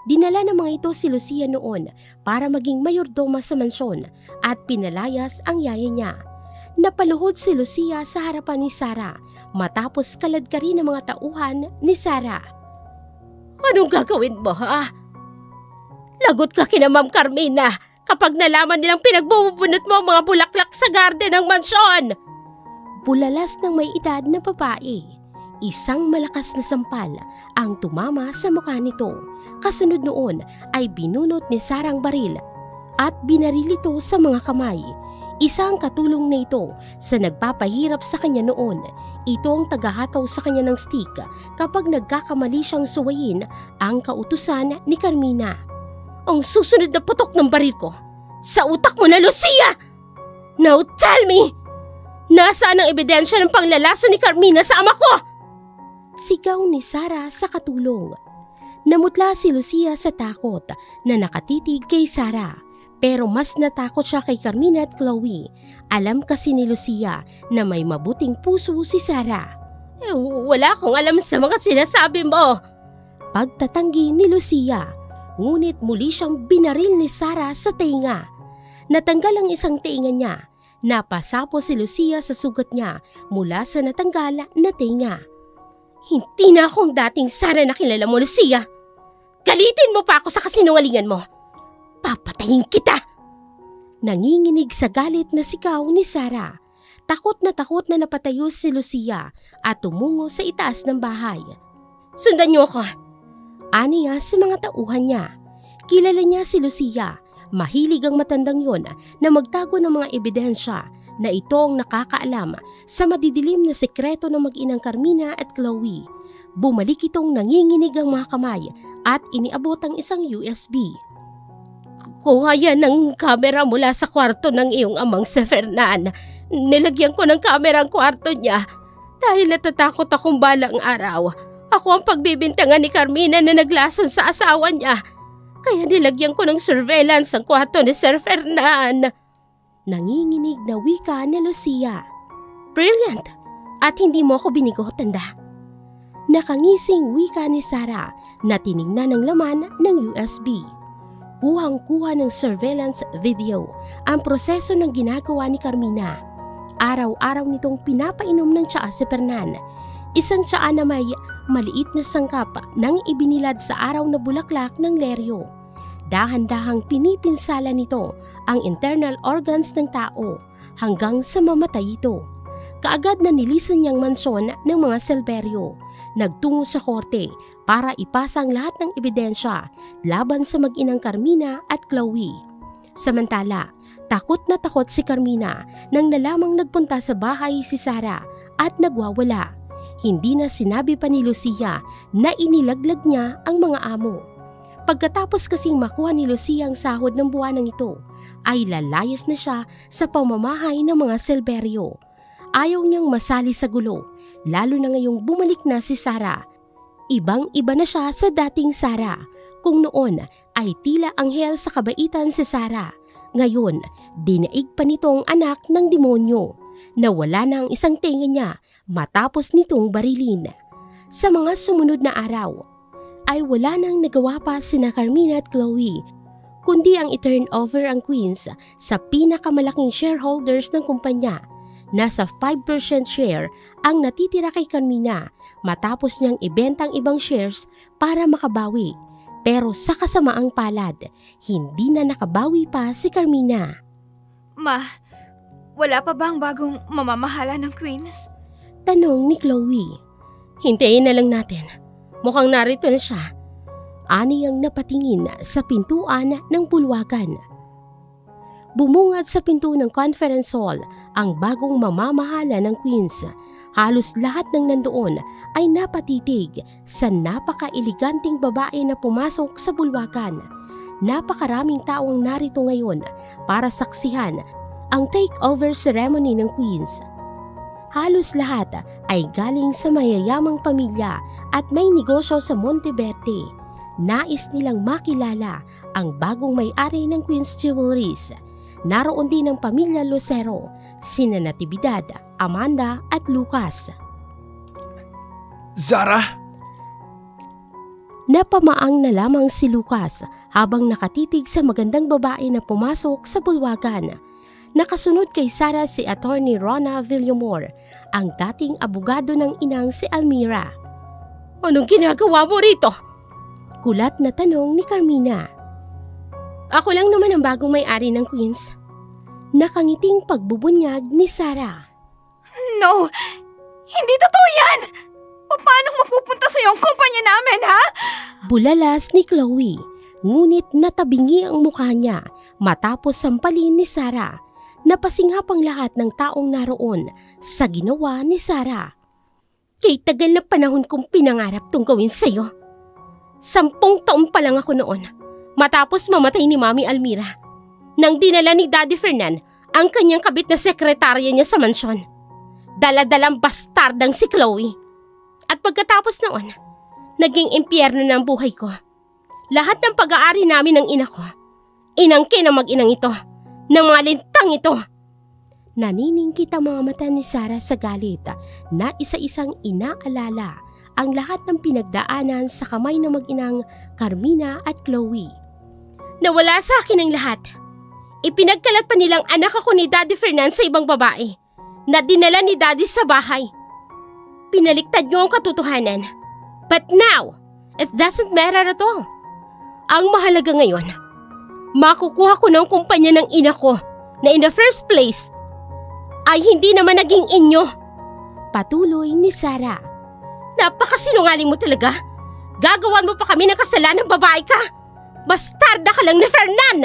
Dinala ng mga ito si Lucia noon para maging mayordoma sa mansyon at pinalayas ang yaya niya. Napaluhod si Lucia sa harapan ni Sarah matapos kaladkarin ng mga tauhan ni Sarah. Anong gagawin mo, ha? Lagot ka kina Ma'am Carmina kapag nalaman nilang pinagbubunot mo ang mga bulaklak sa garden ng mansyon! Bulalas ng may edad na babae. Isang malakas na sampal ang tumama sa mukha nito. Kasunod noon ay binunot ni Sarah ang baril at binaril ito sa mga kamay. Isang katulong na ito sa nagpapahirap sa kanya noon. Ito ang tagahataw sa kanya ng stick kapag nagkakamali siyang suwayin ang kautusan ni Carmina. Ang susunod na putok ng baril ko, sa utak mo na, Lucia! Now tell me! Nasaan ang ebidensya ng panglalaso ni Carmina sa ama ko? Sigaw ni Sarah sa katulong. Namutla si Lucia sa takot na nakatitig kay Sarah. Pero mas natakot siya kay Carmina at Chloe. Alam kasi ni Lucia na may mabuting puso si Sarah. Wala akong alam sa mga sinasabi mo. Pagtatanggi ni Lucia. Ngunit muli siyang binaril ni Sarah sa tenga. Natanggal ang isang tenga niya. Napasapo si Lucia sa sugat niya mula sa natanggal na tenga. Hindi na akong dating Sarah na kilala mo, Lucia. Galitin mo pa ako sa kasinungalingan mo. Papatayin kita! Nanginginig sa galit na sigaw ni Sarah. Takot na napatayo si Lucia at tumungo sa itaas ng bahay. Sundan niyo ako! Aniya sa mga tauhan niya. Kilala niya si Lucia. Mahilig ang matandang yon na magtago ng mga ebidensya na ito ang nakakaalam sa madidilim na sekreto ng mag-inang Carmina at Chloe. Bumalik itong nanginginig ang mga kamay at iniabot ang isang USB. Kuha yan ng kamera mula sa kwarto ng iyong amang si Fernan. Nilagyan ko ng kamera ang kwarto niya dahil natatakot akong balang araw Ako ang pagbibintangan ni Carmina na naglason sa asawa niya. Kaya nilagyan ko ng surveillance ang kwarto ni Sir Fernan. Nanginginig na wika ni Lucia. Brilliant! At hindi mo ako binigo, tanda. Nakangising wika ni Sarah na tinignan ng laman ng USB. Kuhang-kuha ng surveillance video ang proseso ng ginagawa ni Carmina. Araw-araw nitong pinapainom ng tsaa si Fernan. Isang tsaa na may maliit na sangkap nang ibinilad sa araw na bulaklak ng leryo. Dahan-dahang pinipinsala nito ang internal organs ng tao hanggang sa mamatay ito. Kaagad na nilisan niyang mansyon ng mga selberyo. Nagtungo sa korte para ipasa ang lahat ng ebidensya laban sa mag-inang Carmina at Chloe. Samantala, takot na takot si Carmina nang nalamang nagpunta sa bahay si Sarah at nagwawala. Hindi na sinabi pa ni Lucia na inilaglag niya ang mga amo. Pagkatapos kasing makuha ni Lucia ang sahod ng buwanang ito, ay lalayas na siya sa pamamahay ng mga selberyo. Ayaw niyang masali sa gulo, lalo na ngayong bumalik na si Sarah. Ibang-iba na siya sa dating Sarah. Kung noon ay tila anghel sa kabaitan si Sarah, ngayon dinaig pa nitong anak ng demonyo. Nawala na ang isang tenga niya matapos nitong barilin. Sa mga sumunod na araw, ay wala nang nagawa pa sina Carmina at Chloe, kundi ang i-turn over ang Queens sa pinakamalaking shareholders ng kumpanya. Nasa 5% share ang natitira kay Carmina matapos niyang ibenta ang ibang shares para makabawi. Pero sa kasamaang palad, hindi na nakabawi pa si Carmina. Ma, wala pa ba ang bagong mamamahala ng Queens? Tanong ni Chloe. Hintayin na lang natin. Mukhang narito na siya. Ani ang napatingin sa pintuan ng bulwagan. Bumungad sa pinto ng conference hall ang bagong mamamahala ng Queens. Halos lahat ng nandoon ay napatitig sa napaka-eleganting babae na pumasok sa bulwagan. Napakaraming tao ang narito ngayon para saksihan ang takeover ceremony ng Queens. Halos lahat ay galing sa mayayamang pamilya at may negosyo sa Monteverde. Nais nilang makilala ang bagong may-ari ng Queen's Jewelries. Naroon din ang pamilya Lucero, sina Natividad, Amanda at Lucas. Zara? Napamaang na lamang si Lucas habang nakatitig sa magandang babae na pumasok sa bulwagan. Nakasunod kay Sarah si Attorney Rona Villamor, ang dating abogado ng inang si Almira. Anong ginagawa mo rito? Kulat na tanong ni Carmina. Ako lang naman ang bagong may-ari ng Queens. Nakangiting pagbubunyag ni Sarah. No! Hindi totoo yan! Paano mapupunta sa yung kumpanya namin, ha? Bulalas ni Chloe, ngunit natabingi ang mukha niya matapos sampalin ni Sarah. Napasinghap ang lahat ng taong naroon sa ginawa ni Sarah. Kay tagal na panahon kong pinangarap tong gawin sa'yo. 10 taon pa lang ako noon matapos mamatay ni Mami Almira nang dinala ni Daddy Fernan ang kanyang kabit na sekretarya niya sa mansyon. Daladalang bastardang si Chloe. At pagkatapos noon, naging impyerno na ang buhay ko. Lahat ng pag-aari namin ng ina ko, inangkin ang mag-inang ito, ng mga lintang ito. Naniningkit ang mga mata ni Sarah sa galit na isa-isang inaalala ang lahat ng pinagdaanan sa kamay ng mag-inang Carmina at Chloe. Nawala sa akin ang lahat. Ipinagkalat pa nilang anak ako ni Daddy Fernan sa ibang babae na dinala ni Daddy sa bahay. Pinaliktad niyo ang katotohanan. But now, it doesn't matter at all. Ang mahalaga ngayon, makukuha ko ng kumpanya ng ina ko na in the first place ay hindi naman naging inyo. Patuloy ni Sarah. Napakasinungaling mo talaga. Gagawan mo pa kami ng kasalanan, babae ka. Bastarda ka lang ni Fernan!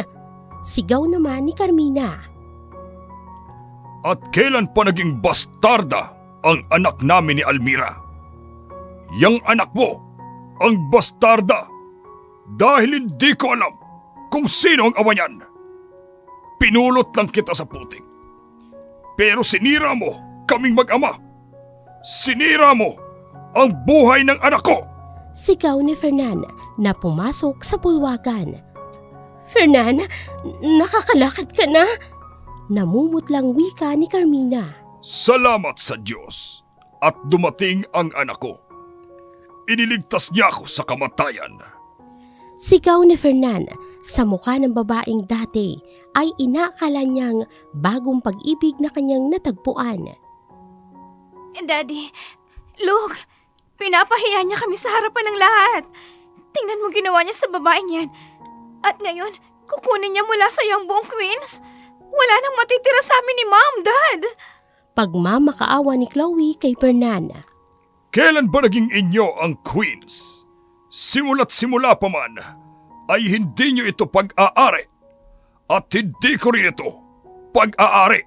Sigaw naman ni Carmina. At kailan pa naging bastarda ang anak namin ni Almira? Yang anak mo, ang bastarda. Dahil hindi ko alam kung sino ang ama niyan. Pinulot lang kita sa putik. Pero sinira mo kaming mag-ama. Sinira mo ang buhay ng anak ko! Sigaw ni Fernan na pumasok sa bulwagan. Fernan, nakakalakad ka na? Namumutlang wika ni Carmina. Salamat sa Diyos at dumating ang anak ko. Iniligtas niya ako sa kamatayan. Sigaw ni Fernan sa mukha ng babaeng dati ay inakala niyang bagong pag-ibig na kanyang natagpuan. Daddy, look, pinapahiya niya kami sa harapan ng lahat. Tingnan mo ginawa niya sa babaeng yan. At ngayon, kukunin niya mula sa ang buong Queens. Wala nang matitira sa amin ni Mom, Dad. Pagmamakaawa ni Chloe kay Fernan. Kailan ba naging inyo ang Queens? Simula't simula pa man, ay hindi nyo ito pag-aari. At hindi ko rin ito pag-aari.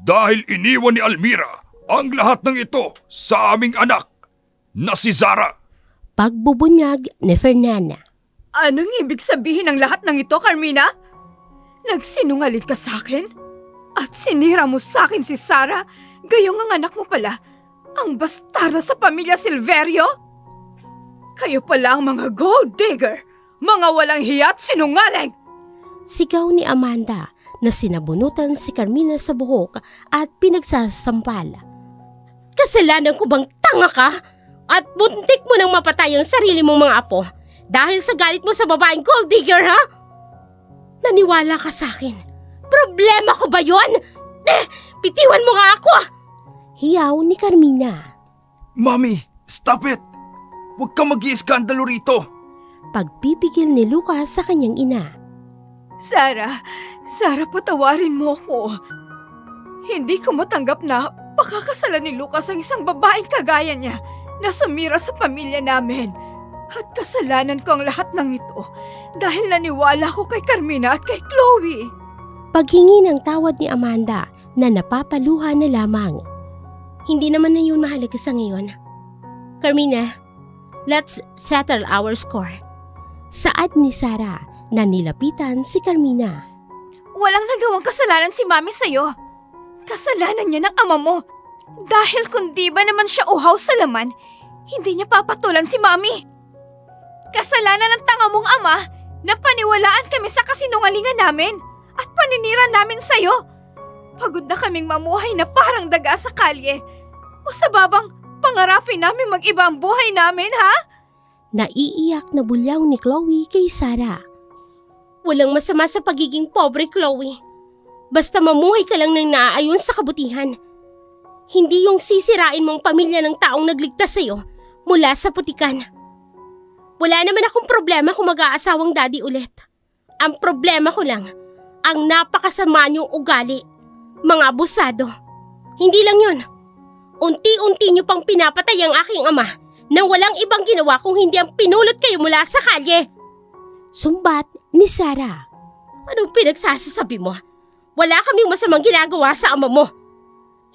Dahil iniwan ni Almira ang lahat ng ito sa aming anak na si Zara. Pagbubunyag ni Fernan. Anong ibig sabihin ng lahat ng ito, Carmina? Nagsinungaling ka sa akin? At sinira mo sa akin si Sarah, gayong ang anak mo pala, ang bastarda sa pamilya Silverio? Kayo pala ang mga gold digger, mga walang hiya at sinungaling! Sigaw ni Amanda na sinabunutan si Carmina sa buhok at pinagsasampal. Kasalanan ko bang tanga ka? At buntik mo nang mapatay ang sarili mong mga apo dahil sa galit mo sa babaeng gold digger, ha? Naniwala ka sa akin. Problema ko ba yun? Bitiwan mo nga ako! Hiyaw ni Carmina. Mommy, stop it! Huwag kang mag-iiskandalo rito! Pagpipigil ni Lucas sa kanyang ina. Sarah, patawarin mo ko. Hindi ko matanggap na pakakasalan ni Lucas ang isang babaeng kagaya niya na sumira sa pamilya namin. At kasalanan ko ang lahat ng ito dahil naniwala ko kay Carmina at kay Chloe. Paghingi ng tawad ni Amanda na napapaluha na lamang. Hindi naman na yun mahalaga sa ngayon. Carmina, let's settle our score. Saad ni Sarah na nilapitan si Carmina. Walang nagawang kasalanan si Mami sa'yo. Kasalanan niya ng ama mo. Dahil kung di ba naman siya uhaw sa laman, hindi niya papatulan si Mami. Kasalanan ng tanga mong ama na paniwalaan kami sa kasinungalingan namin at paninira namin sa'yo. Pagod na kaming mamuhay na parang daga sa kalye. O sa babang pangarapin namin mag-iba ang buhay namin, ha? Naiiyak na bulyaw ni Chloe kay Sarah. Walang masama sa pagiging pobre, Chloe. Basta mamuhay ka lang ng naaayon sa kabutihan. Hindi yung sisirain mong pamilya ng taong nagligtas sa'yo mula sa putikan. Wala naman akong problema kung mag-aasawang daddy ulit. Ang problema ko lang, ang napakasama niyong ugali. Mga abusado. Hindi lang yun. Unti-unti niyo pang pinapatay ang aking ama nang walang ibang ginawa kung hindi ang pinulot kayo mula sa kalye. Sumbat ni Sarah. Anong pinagsasasabi mo? Wala kaming masamang ginagawa sa ama mo.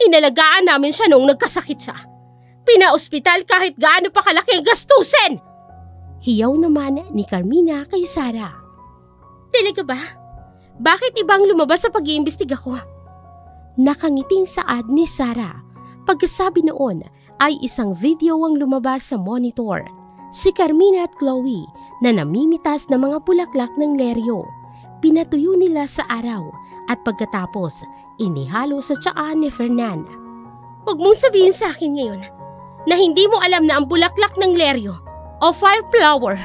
Inalagaan namin siya nung nagkasakit siya. Pina-ospital kahit gaano pa kalaki ang gastusin. Hiyaw naman ni Carmina kay Sarah. Talaga ba? Bakit ibang lumabas sa pag-iimbestiga ko? Nakangiting saad ni Sarah. Pagkasabi noon ay isang video ang lumabas sa monitor. Si Carmina at Chloe na namimitas ng mga bulaklak ng leryo. Pinatuyo nila sa araw at pagkatapos inihalo sa tiyan ni Fernan. Huwag mong sabihin sa akin ngayon na hindi mo alam na ang bulaklak ng leryo o fire flower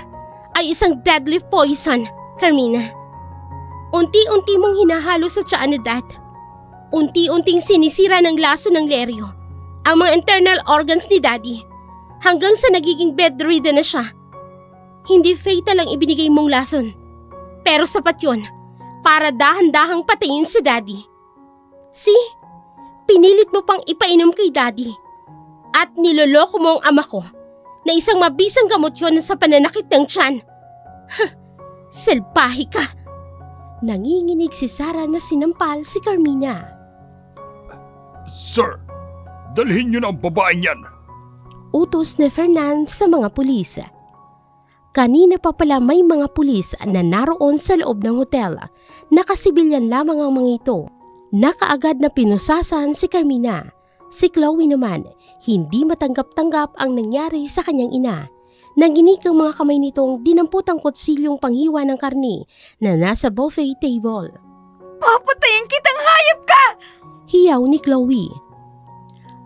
ay isang deadly poison, Carmina. Unti-unti mong hinahalo sa tiyan ni Dad. Unti-unting sinisira ng laso ng leryo ang mga internal organs ni Daddy hanggang sa nagiging bedridden na siya. Hindi fatal ang ibinigay mong lason, pero sapat yun para dahan-dahang patayin si Daddy. See? Pinilit mo pang ipainom kay Daddy at niloloko mo ang ama ko na isang mabisang gamot yun sa pananakit ng tiyan. Selbahe ka! Nanginginig si Sarah na sinampal si Carmina. Sir, dalhin niyo na ang babaeng yan. Utos ni Fernan sa mga pulis. Kanina pa pala may mga pulis na naroon sa loob ng hotel. Nakasibilyan lamang ang mga ito. Nakaagad na pinusasan si Carmina. Si Chloe naman, hindi matanggap-tanggap ang nangyari sa kanyang ina. Nanginig ang mga kamay nitong dinampot ang kutsilyong panghiwa ng karne na nasa buffet table. Papatayin kitang hayop ka! Hiyaw ni Chloe.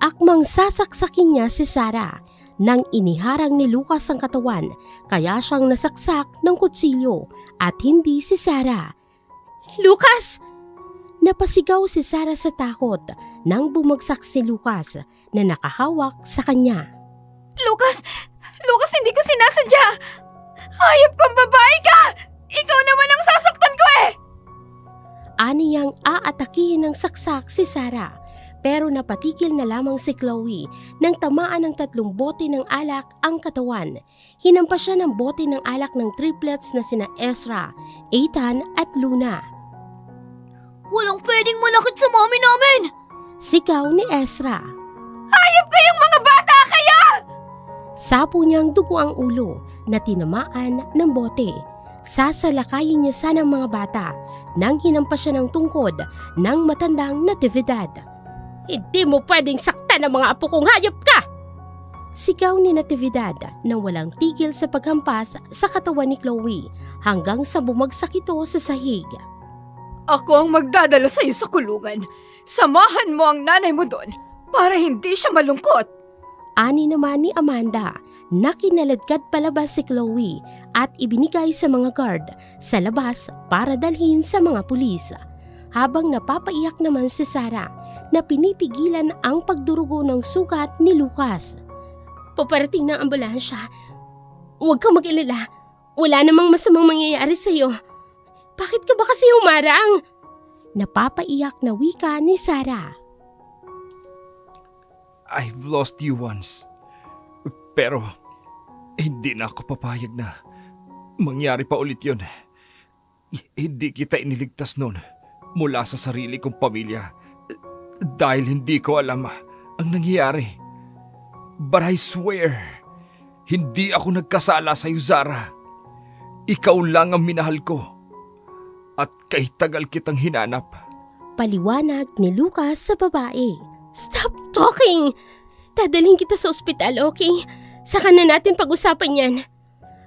Akmang sasaksakin niya si Sarah nang iniharang ni Lucas ang katawan kaya siyang nasaksak ng kutsilyo at hindi si Sarah. Lucas! Napasigaw si Sarah sa takot nang bumagsak si Lucas na nakahawak sa kanya. Lucas! Lucas, hindi ko sinasadya! Hayop kang babae ka! Ikaw naman ang sasaktan ko eh! Aniyang aatakihin ng saksak si Sarah pero napatigil na lamang si Chloe nang tamaan ng 3 bote ng alak ang katawan. Hinampas siya ng bote ng alak ng triplets na sina Ezra, Ethan at Luna. Walang pwedeng manakit sa mami namin! Sigaw ni Ezra. Hayop kayong mga bata kayo! Sapo niyang dugo ang ulo na tinamaan ng bote. Sasalakayin niya sana ang mga bata nang hinampas siya ng tungkod ng matandang Natividad. Hindi mo pwedeng saktan ang mga apo kong hayop ka! Sigaw ni Natividad na walang tigil sa paghampas sa katawan ni Chloe hanggang sa bumagsak ito sa sahig. Ako ang magdadala sa iyo sa kulungan. Samahan mo ang nanay mo doon para hindi siya malungkot. Ani naman ni Amanda na kinaladkad palabas si Chloe at ibinigay sa mga guard sa labas para dalhin sa mga pulis. Habang napapaiyak naman si Sarah na pinipigilan ang pagdurugo ng sugat ni Lucas. Paparating ng ambulansya. Huwag kang mag-alala. Wala namang masamang mangyayari sa iyo. Bakit ka ba kasi humarang? Napapaiyak na wika ni Sarah. I've lost you once. Pero hindi na ako papayag na mangyari pa ulit yun. Hindi kita iniligtas noon mula sa sarili kong pamilya dahil hindi ko alam ang nangyayari. But I swear, hindi ako nagkasala sa iyo, Zara. Ikaw lang ang minahal ko at kay tagal kitang hinanap. Paliwanag ni Lucas sa babae. Stop talking! Dadalhin kita sa ospital, okay? Saka na natin pag-usapan yan.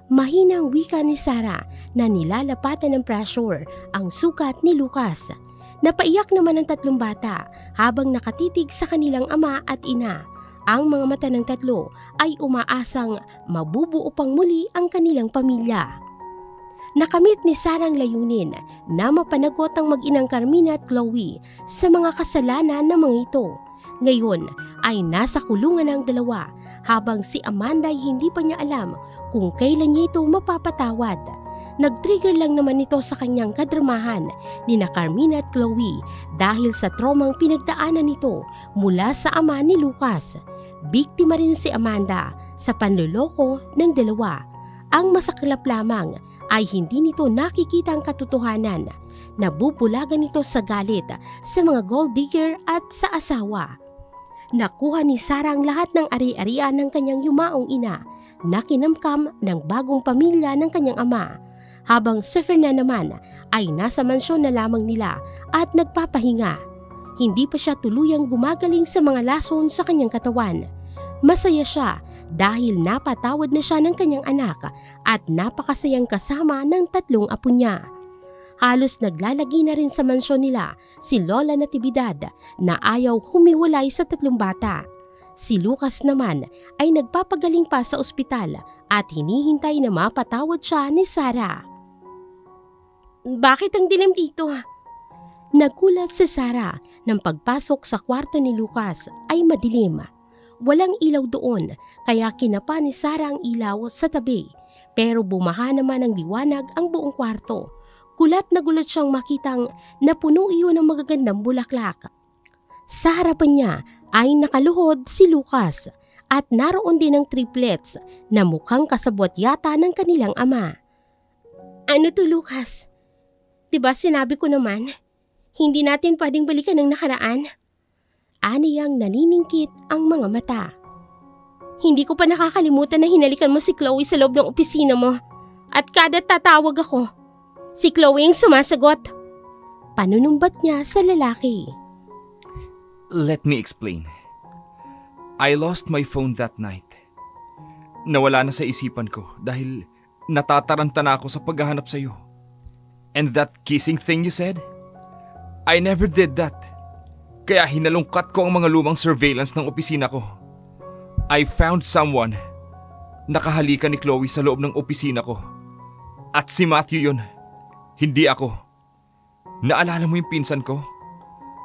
Mahinang wika ni Sarah na nilalapatan ng pressure ang sugat ni Lucas. Napaiyak naman ang 3 bata habang nakatitig sa kanilang ama at ina. Ang mga mata ng 3 ay umaasang mabubuo pang muli ang kanilang pamilya. Nakamit ni Sarah ang layunin na mapanagot ang mag-inang Carmina at Chloe sa mga kasalanan ng mga ito. Ngayon ay nasa kulungan ang dalawa habang si Amanda ay hindi pa niya alam kung kailan niya ito mapapatawad. Nag-trigger lang naman ito sa kanyang kadramahan ni na Carmina at Chloe dahil sa traumang pinagdaanan nito mula sa ama ni Lucas. Biktima rin si Amanda sa panloloko ng dalawa. Ang masaklap lamang ay hindi nito nakikita ang katotohanan. Nabubulagan ito sa galit sa mga gold digger at sa asawa. Nakuha ni Sarah ang lahat ng ari-arian ng kanyang yumaong ina na kinamkam ng bagong pamilya ng kanyang ama. Habang si Fernan naman ay nasa mansyon na lamang nila at nagpapahinga. Hindi pa siya tuluyang gumagaling sa mga lason sa kanyang katawan. Masaya siya dahil napatawad na siya ng kanyang anak at napakasayang kasama ng 3 apo niya. Halos naglalagi na rin sa mansyon nila si Lola Natividad na ayaw humiwalay sa 3 bata. Si Lucas naman ay nagpapagaling pa sa ospital at hinihintay na mapatawad siya ni Sarah. Bakit ang dilim dito? Nagulat si Sarah nang pagpasok sa kwarto ni Lucas ay madilim. Walang ilaw doon kaya kinapa ni Sarah ang ilaw sa tabi pero bumaha naman ng liwanag ang buong kwarto. Gulat na gulat siyang makitang napuno iyon ng magagandang bulaklak. Sa harapan niya ay nakaluhod si Lucas at naroon din ang triplets na mukhang kasabwat yata ng kanilang ama. Ano to, Lucas? Diba sinabi ko naman, hindi natin pwedeng balikan ang nakaraan? Aniyang naniningkit ang mga mata. Hindi ko pa nakakalimutan na hinalikan mo si Chloe sa loob ng opisina mo at kada tatawag ako, si Chloe ang sumasagot. Panunumbat niya sa lalaki. Let me explain. I lost my phone that night. Nawala na sa isipan ko dahil natataranta na ako sa paghahanap sa iyo. And that kissing thing you said? I never did that. Kaya hinalungkat ko ang mga lumang surveillance ng opisina ko. I found someone. Nakahalikan ni Chloe sa loob ng opisina ko. At si Matthew yun. Hindi ako. Naalala mo yung pinsan ko?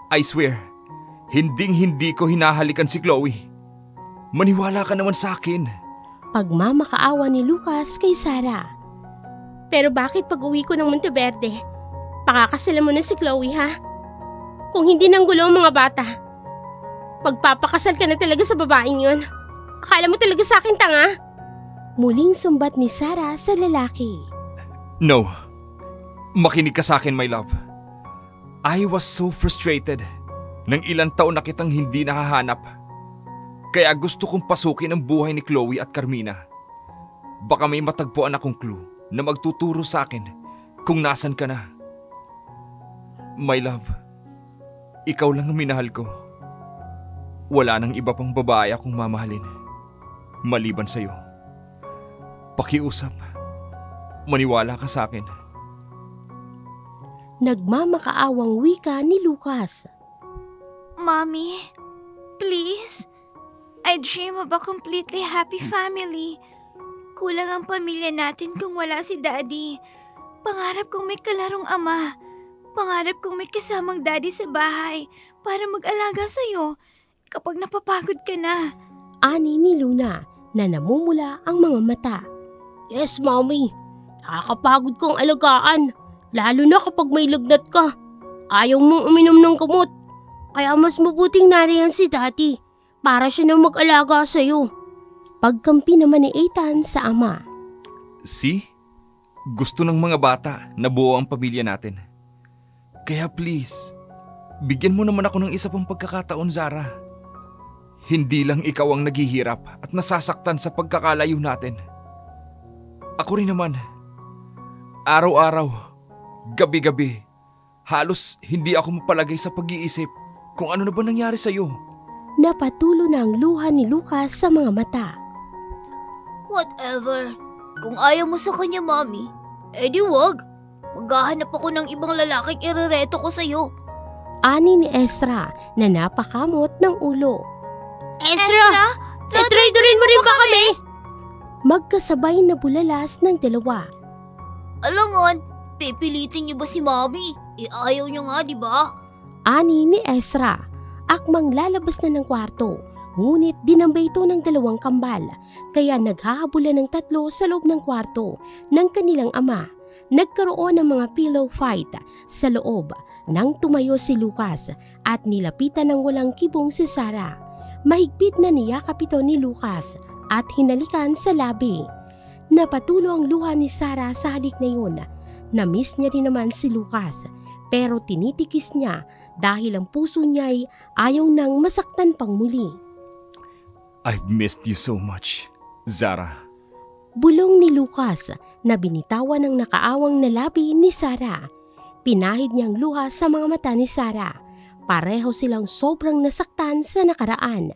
I swear, hinding-hindi ko hinahalikan si Chloe. Maniwala ka naman sa akin. Pagmamakaawa ni Lucas kay Sarah. Pero bakit pag uwi ko ng Monteverde, pakakasalan mo na si Chloe ha? Kung hindi nang gulo ang mga bata, magpapakasal ka na talaga sa babaeng yun. Akala mo talaga sa akin tanga? Muling sumbat ni Sarah sa lalaki. No. Makinig ka sa akin, my love. I was so frustrated nang ilang taon na kitang hindi nahahanap. Kaya gusto kong pasukin ang buhay ni Chloe at Carmina. Baka may matagpuan akong clue na magtuturo sa akin kung nasan ka na. My love, ikaw lang ang minahal ko. Wala nang iba pang babae akong mamahalin maliban sa'yo. Pakiusap, maniwala ka sa akin. Nagmamakaawang wika ni Lucas. Mommy, please. I dream of a completely happy family. Kulang ang pamilya natin kung wala si Daddy. Pangarap kong may kalarong ama. Pangarap kong may kasamang Daddy sa bahay para mag-alaga sa'yo kapag napapagod ka na. Ani ni Luna na namumula ang mga mata. Yes, Mommy. Nakakapagod kong alagaan. Lalo na kapag may lagnat ka. Ayaw mong uminom ng gamot. Kaya mas mabuting nariyan si Daddy para siya na mag-alaga sa'yo. Pagkampi naman ni Ethan sa ama. See? Gusto ng mga bata na buo ang pamilya natin. Kaya please, bigyan mo naman ako ng isa pang pagkakataon, Zara. Hindi lang ikaw ang naghihirap at nasasaktan sa pagkakalayo natin. Ako rin naman. Araw-araw, gabi-gabi, halos hindi ako mapalagay sa pag-iisip kung ano na ba nangyari sa'yo. Napatulo na ang luha ni Lucas sa mga mata. Whatever. Kung ayaw mo sa kanya, Mommy, edi wag. Maghahanap ako ng ibang lalaking irereto ko sa'yo. Ani ni Ezra na napakamot ng ulo. Ezra? Traidorin mo rin ba kami? Magkasabay na bulalas ng dalawa. Alangon, pipilitin niyo ba si Mommy? Ayaw niyo nga, di ba? Ani ni Ezra. Akmang lalabas na ng kwarto, ngunit dinambay ito ng dalawang kambal, kaya naghahabulan ng tatlo sa loob ng kwarto ng kanilang ama. Nagkaroon ng mga pillow fight sa loob nang tumayo si Lucas at nilapitan ng walang kibong si Sarah. Mahigpit na niyakap ito ni Lucas at hinalikan sa labi. Napatulo ang luha ni Sarah sa halik na yun. Na-miss niya rin naman si Lucas, pero tinitikis niya dahil ang puso niya ay ayaw nang masaktan pang muli. I've missed you so much, Zara. Bulong ni Lucas na binitawan ng nakaawang na labi ni Sarah. Pinahid niyang luha sa mga mata ni Sarah. Pareho silang sobrang nasaktan sa nakaraan.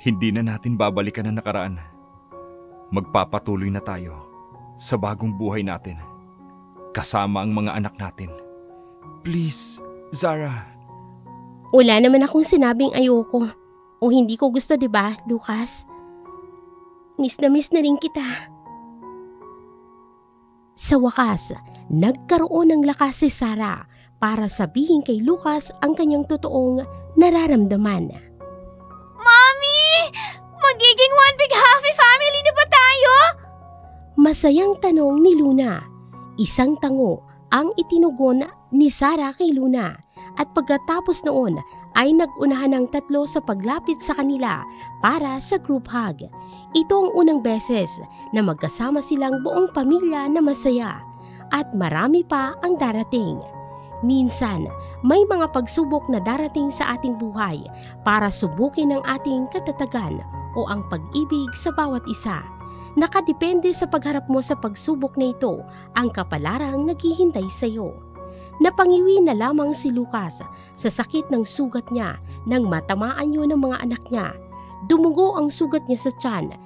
Hindi na natin babalikan ang nakaraan. Magpapatuloy na tayo sa bagong buhay natin. Kasama ang mga anak natin. Please, Zara. Wala naman akong sinabing ayoko o hindi ko gusto, 'di ba, Lucas? Miss na rin kita. Sa wakas, nagkaroon ng lakas si Sarah para sabihin kay Lucas ang kanyang totoong nararamdaman. Mommy! Magiging one big happy family na ba tayo? Masayang tanong ni Luna. Isang tango ang itinugon ni Sarah kay Luna at pagkatapos noon ay nag-unahan ng tatlo sa paglapit sa kanila para sa group hug. Ito ang unang beses na magkasama silang buong pamilya na masaya at marami pa ang darating. Minsan, may mga pagsubok na darating sa ating buhay para subukin ang ating katatagan o ang pag-ibig sa bawat isa. Nakadepende sa pagharap mo sa pagsubok na ito ang kapalarang naghihintay sa iyo. Napangiwi na lamang si Lucas sa sakit ng sugat niya nang matamaan yun ng mga anak niya. Dumugo ang sugat niya sa tiyan.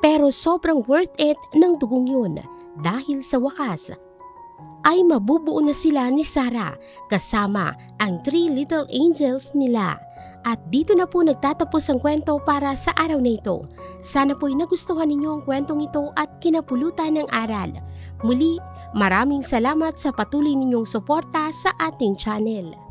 Pero sobrang worth it ng dugong yun dahil sa wakas ay mabubuo na sila ni Sarah kasama ang 3 little angels nila. At dito na po nagtatapos ang kwento para sa araw na ito. Sana po'y nagustuhan ninyo ang kwentong ito at kinapulutan ng aral. Muli, maraming salamat sa patuloy ninyong suporta sa ating channel.